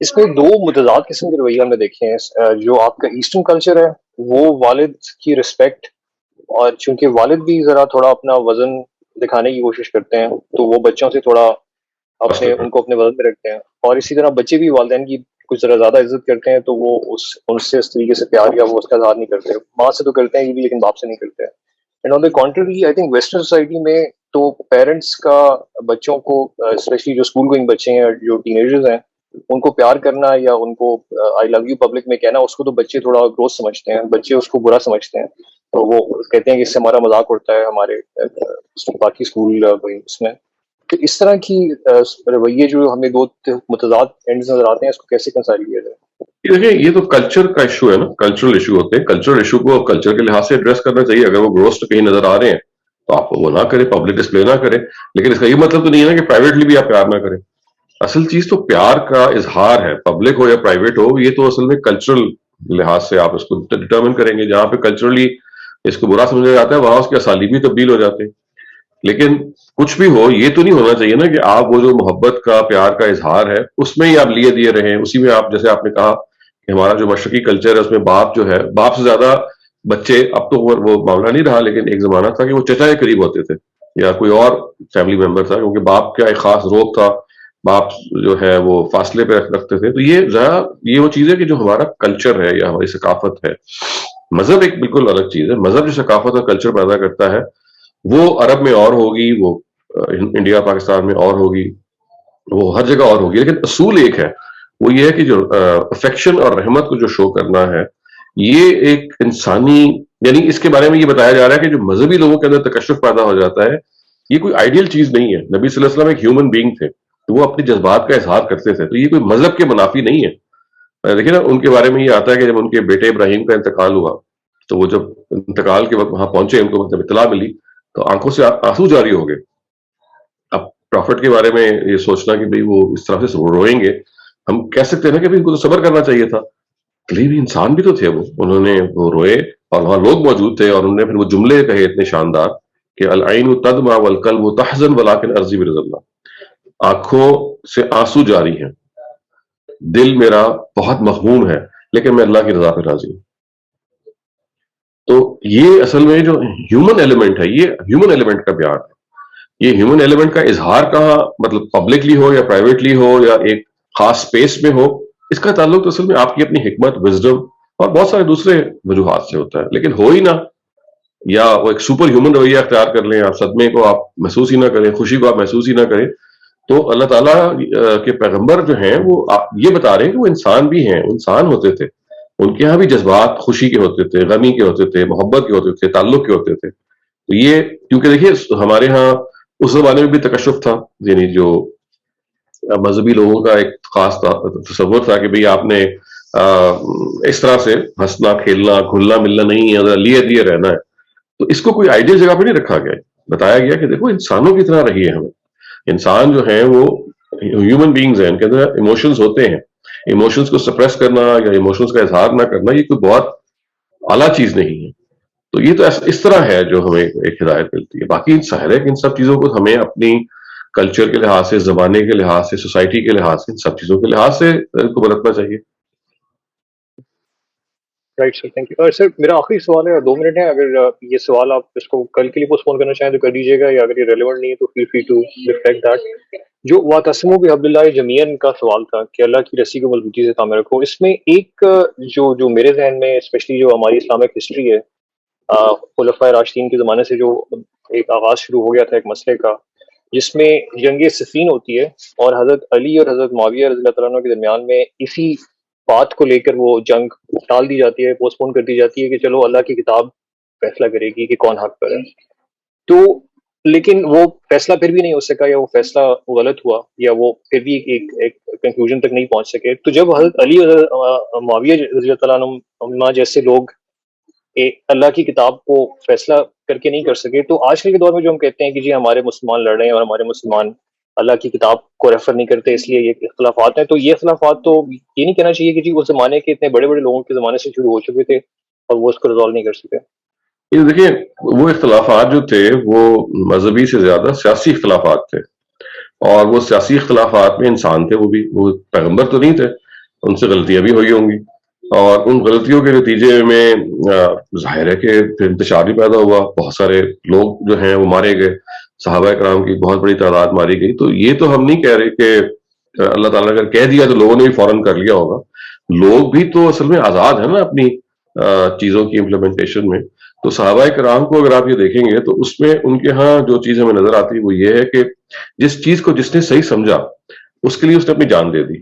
اس میں 2 متضاد قسم کے رویہ ہم نے دیکھے ہیں. جو آپ کا ایسٹرن کلچر ہے وہ والد کی رسپیکٹ, اور چونکہ والد بھی ذرا تھوڑا اپنا وزن دکھانے کی کوشش کرتے ہیں تو وہ بچوں سے تھوڑا ان کو اپنے وزن میں رکھتے ہیں, اور اسی طرح بچے بھی والدین کی کچھ ذرا زیادہ عزت کرتے ہیں تو وہ ان سے اس طریقے سے پیار یا وہ اس کا اظہار نہیں کرتے. ماں سے تو کرتے ہیں یہ بھی لیکن باپ سے نہیں کرتے. And on the country I think western society میں تو پیرنٹس کا بچوں کو اسپیشلی جو اسکول گوئنگ بچے ہیں اور جو ٹین ایجرز ہیں ان کو پیار کرنا یا ان کو آئی لو یو پبلک میں کہنا, اس کو تو بچے تھوڑا گروس سمجھتے ہیں, بچے اس کو برا سمجھتے ہیں. وہ کہتے ہیں کہ اس سے ہمارا مذاق اڑتا ہے ہمارے باقی اسکول اس میں. تو اس طرح کی رویے جو ہمیں دو متضاد اینڈز نظر آتے ہیں، اس کو کیسے کنسائل کیا جائے؟ دیکھیں یہ تو کلچر کا ایشو ہے نا، کلچرل ایشو ہوتے ہیں. کلچرل ایشو کو کلچر کے لحاظ سے ایڈریس کرنا چاہیے. اگر وہ گروس کہیں نظر آ رہے ہیں تو آپ وہ نہ کریں، پبلک ڈسپلے نہ کریں. لیکن اس کا یہ مطلب تو نہیں ہے نا کہ پرائیویٹلی بھی آپ پیار نہ کریں. اصل چیز تو پیار کا اظہار ہے، پبلک ہو یا پرائیویٹ ہو. یہ تو اصل میں کلچرل لحاظ سے آپ اس کو ڈٹرمن کریں گے. جہاں پہ کلچرلی اس کو برا سمجھا جاتا ہے وہاں اس کے اسالیب بھی تبدیل ہو جاتے ہیں. لیکن کچھ بھی ہو یہ تو نہیں ہونا چاہیے نا کہ آپ وہ جو محبت کا پیار کا اظہار ہے اس میں ہی آپ لیے دیے رہیں. اسی میں آپ جیسے آپ نے کہا کہ ہمارا جو مشرقی کلچر ہے اس میں باپ جو ہے، باپ سے زیادہ بچے، اب تو وہ معاملہ نہیں رہا لیکن ایک زمانہ تھا کہ وہ چچا کے قریب ہوتے تھے یا کوئی اور فیملی ممبر تھا، کیونکہ باپ کا ایک خاص روپ تھا، باپ جو ہے وہ فاصلے پہ رکھتے تھے. تو یہ وہ چیز ہے کہ جو ہمارا کلچر ہے یا ہماری ثقافت ہے. مذہب ایک بالکل الگ چیز ہے. مذہب جو ثقافت اور کلچر پیدا کرتا ہے وہ عرب میں اور ہوگی، وہ انڈیا پاکستان میں اور ہوگی، وہ ہر جگہ اور ہوگی. لیکن اصول ایک ہے، وہ یہ ہے کہ جو افیکشن اور رحمت کو جو شو کرنا ہے یہ ایک انسانی، یعنی اس کے بارے میں یہ بتایا جا رہا ہے کہ جو مذہبی لوگوں کے اندر تکشف پیدا ہو جاتا ہے یہ کوئی آئیڈیل چیز نہیں ہے. نبی صلی اللہ علیہ وسلم ایک ہیومن بینگ تھے تو وہ اپنے جذبات کا اظہار کرتے تھے. تو یہ کوئی مذہب کے منافی نہیں ہے. دیکھیں نا ان کے بارے میں یہ آتا ہے کہ جب ان کے بیٹے ابراہیم کا انتقال ہوا تو وہ جب انتقال کے وقت وہاں پہنچے، ان کو جب اطلاع ملی تو آنکھوں سے آنسو جاری ہو گئے. اب پروفٹ کے بارے میں یہ سوچنا کہ بھئی وہ اس طرح سے روئیں گے، ہم کہہ سکتے ہیں نا کہ ان کو تو صبر کرنا چاہیے تھا. بھی انسان بھی تو تھے، وہ انہوں نے وہ روئے اور وہاں لوگ موجود تھے اور انہوں نے پھر وہ جملے کہے اتنے شاندار کہ العین تدمع والقلب تحزن ولکن ارضی برضا اللہ. آنکھوں سے آنسو جاری ہیں، دل میرا بہت مغموم ہے لیکن میں اللہ کی رضا پہ راضی ہوں. تو یہ اصل میں جو ہیومن ایلیمنٹ ہے یہ ہیومن ایلیمنٹ کا بیان ہے. یہ ہیومن ایلیمنٹ کا اظہار کہاں، مطلب پبلکلی ہو یا پرائیویٹلی ہو یا ایک خاص سپیس میں ہو، اس کا تعلق تو اصل میں آپ کی اپنی حکمت، وزڈم اور بہت سارے دوسرے وجوہات سے ہوتا ہے. لیکن ہو ہی نہ، یا وہ ایک سپر ہیومن رویہ اختیار کر لیں، آپ صدمے کو آپ محسوس ہی نہ کریں، خوشی کو آپ محسوس ہی نہ کریں. تو اللہ تعالیٰ کے پیغمبر جو ہیں وہ یہ بتا رہے ہیں کہ وہ انسان بھی ہیں، انسان ہوتے تھے، ان کے ہاں بھی جذبات خوشی کے ہوتے تھے، غمی کے ہوتے تھے، محبت کے ہوتے تھے، تعلق کے ہوتے تھے. تو یہ کیونکہ دیکھیے ہمارے ہاں اس زمانے میں بھی تکشف تھا، یعنی جو مذہبی لوگوں کا ایک خاص تصور تھا کہ بھئی آپ نے اس طرح سے ہنسنا کھیلنا گھلنا ملنا نہیں ہے، لیے دیے رہنا ہے. تو اس کو کوئی آئیڈیل جگہ پہ نہیں رکھا گیا. بتایا گیا کہ دیکھو انسانوں کی طرح رہیے. ہمیں انسان جو ہیں وہ ہیومن بینگز ہیں، ان کے اندر ایموشنز ہوتے ہیں. ایموشنز کو سپریس کرنا یا ایموشنز کا اظہار نہ کرنا یہ کوئی بہت اعلیٰ چیز نہیں ہے. تو یہ تو اس طرح ہے جو ہمیں ایک ہدایت ملتی ہے. باقی ظاہر ہے کہ ان سب چیزوں کو ہمیں اپنی کلچر کے لحاظ سے، زمانے کے لحاظ سے، سوسائٹی کے لحاظ سے، ان سب چیزوں کے لحاظ سے کو برتنا چاہیے. Right sir, thank you. Sir میرا آخری سوال ہے، 2 منٹ ہے، اگر یہ سوال آپ اس کو کل کے لیے پوسٹ پون کرنا چاہیں تو کر دیجیے گا، یا اگر یہ ریلیونٹ نہیں ہے تو feel free to reflect that. جو واعتصموا بحبل اللہ جمیعاً کا سوال تھا کہ اللہ کی رسی کو مضبوطی سے تھامے رکھو، اس میں ایک جو میرے ذہن میں اسپیشلی جو ہماری اسلامک ہسٹری ہے، خلفائے راشدین کے زمانے سے جو ایک آغاز شروع ہو گیا تھا ایک مسئلے کا، جس میں جنگ صفین ہوتی ہے اور حضرت علی اور حضرت معاویہ رضی اللہ تعالیٰ عنہ کے درمیان میں اسی بات کو لے کر وہ جنگ ٹال دی جاتی ہے، پوسٹ پون کر دی جاتی ہے کہ چلو اللہ کی کتاب فیصلہ کرے گی کہ کون حق پر ہے. تو لیکن وہ فیصلہ پھر بھی نہیں ہو سکا، یا وہ فیصلہ غلط ہوا، یا وہ پھر بھی ایک کنکلوژن تک نہیں پہنچ سکے. تو جب حضرت علی اور معاویہ رضی اللہ تعالیٰ عنہ جیسے لوگ اللہ کی کتاب کو فیصلہ کر کے نہیں کر سکے، تو آج کل کے دور میں جو ہم کہتے ہیں کہ جی ہمارے مسلمان لڑ رہے ہیں اور ہمارے مسلمان اللہ کی کتاب کو ریفر نہیں کرتے اس لیے یہ اختلافات ہیں، تو یہ اختلافات تو یہ نہیں کہنا چاہیے کہ جی اس زمانے کے اتنے بڑے بڑے لوگوں کے زمانے سے شروع ہو چکے تھے اور وہ اس کو ریزالو نہیں کر سکے. دیکھیں وہ اختلافات جو تھے وہ مذہبی سے زیادہ سیاسی اختلافات تھے، اور وہ سیاسی اختلافات میں انسان تھے، وہ پیغمبر تو نہیں تھے، ان سے غلطیاں بھی ہوئی ہوں گی، اور ان غلطیوں کے نتیجے میں ظاہر ہے کہ انتشار بھی پیدا ہوا، بہت سارے لوگ جو ہیں وہ مارے گئے، صحابہ کرام کی بہت بڑی تعداد ماری گئی. تو یہ تو ہم نہیں کہہ رہے کہ اللہ تعالیٰ نے اگر کہہ دیا تو لوگوں نے بھی فوراً کر لیا ہوگا. لوگ بھی تو اصل میں آزاد ہیں نا اپنی چیزوں کی امپلیمنٹیشن میں. تو صحابہ کرام کو اگر آپ یہ دیکھیں گے تو اس میں ان کے ہاں جو چیز ہمیں نظر آتی ہے وہ یہ ہے کہ جس چیز کو جس نے صحیح سمجھا اس کے لیے اس نے اپنی جان دے دی.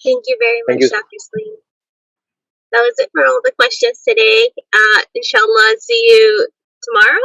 Thank you very Thank much, you. Dr. Salim. That was it for all the questions today. Inshallah, see you tomorrow.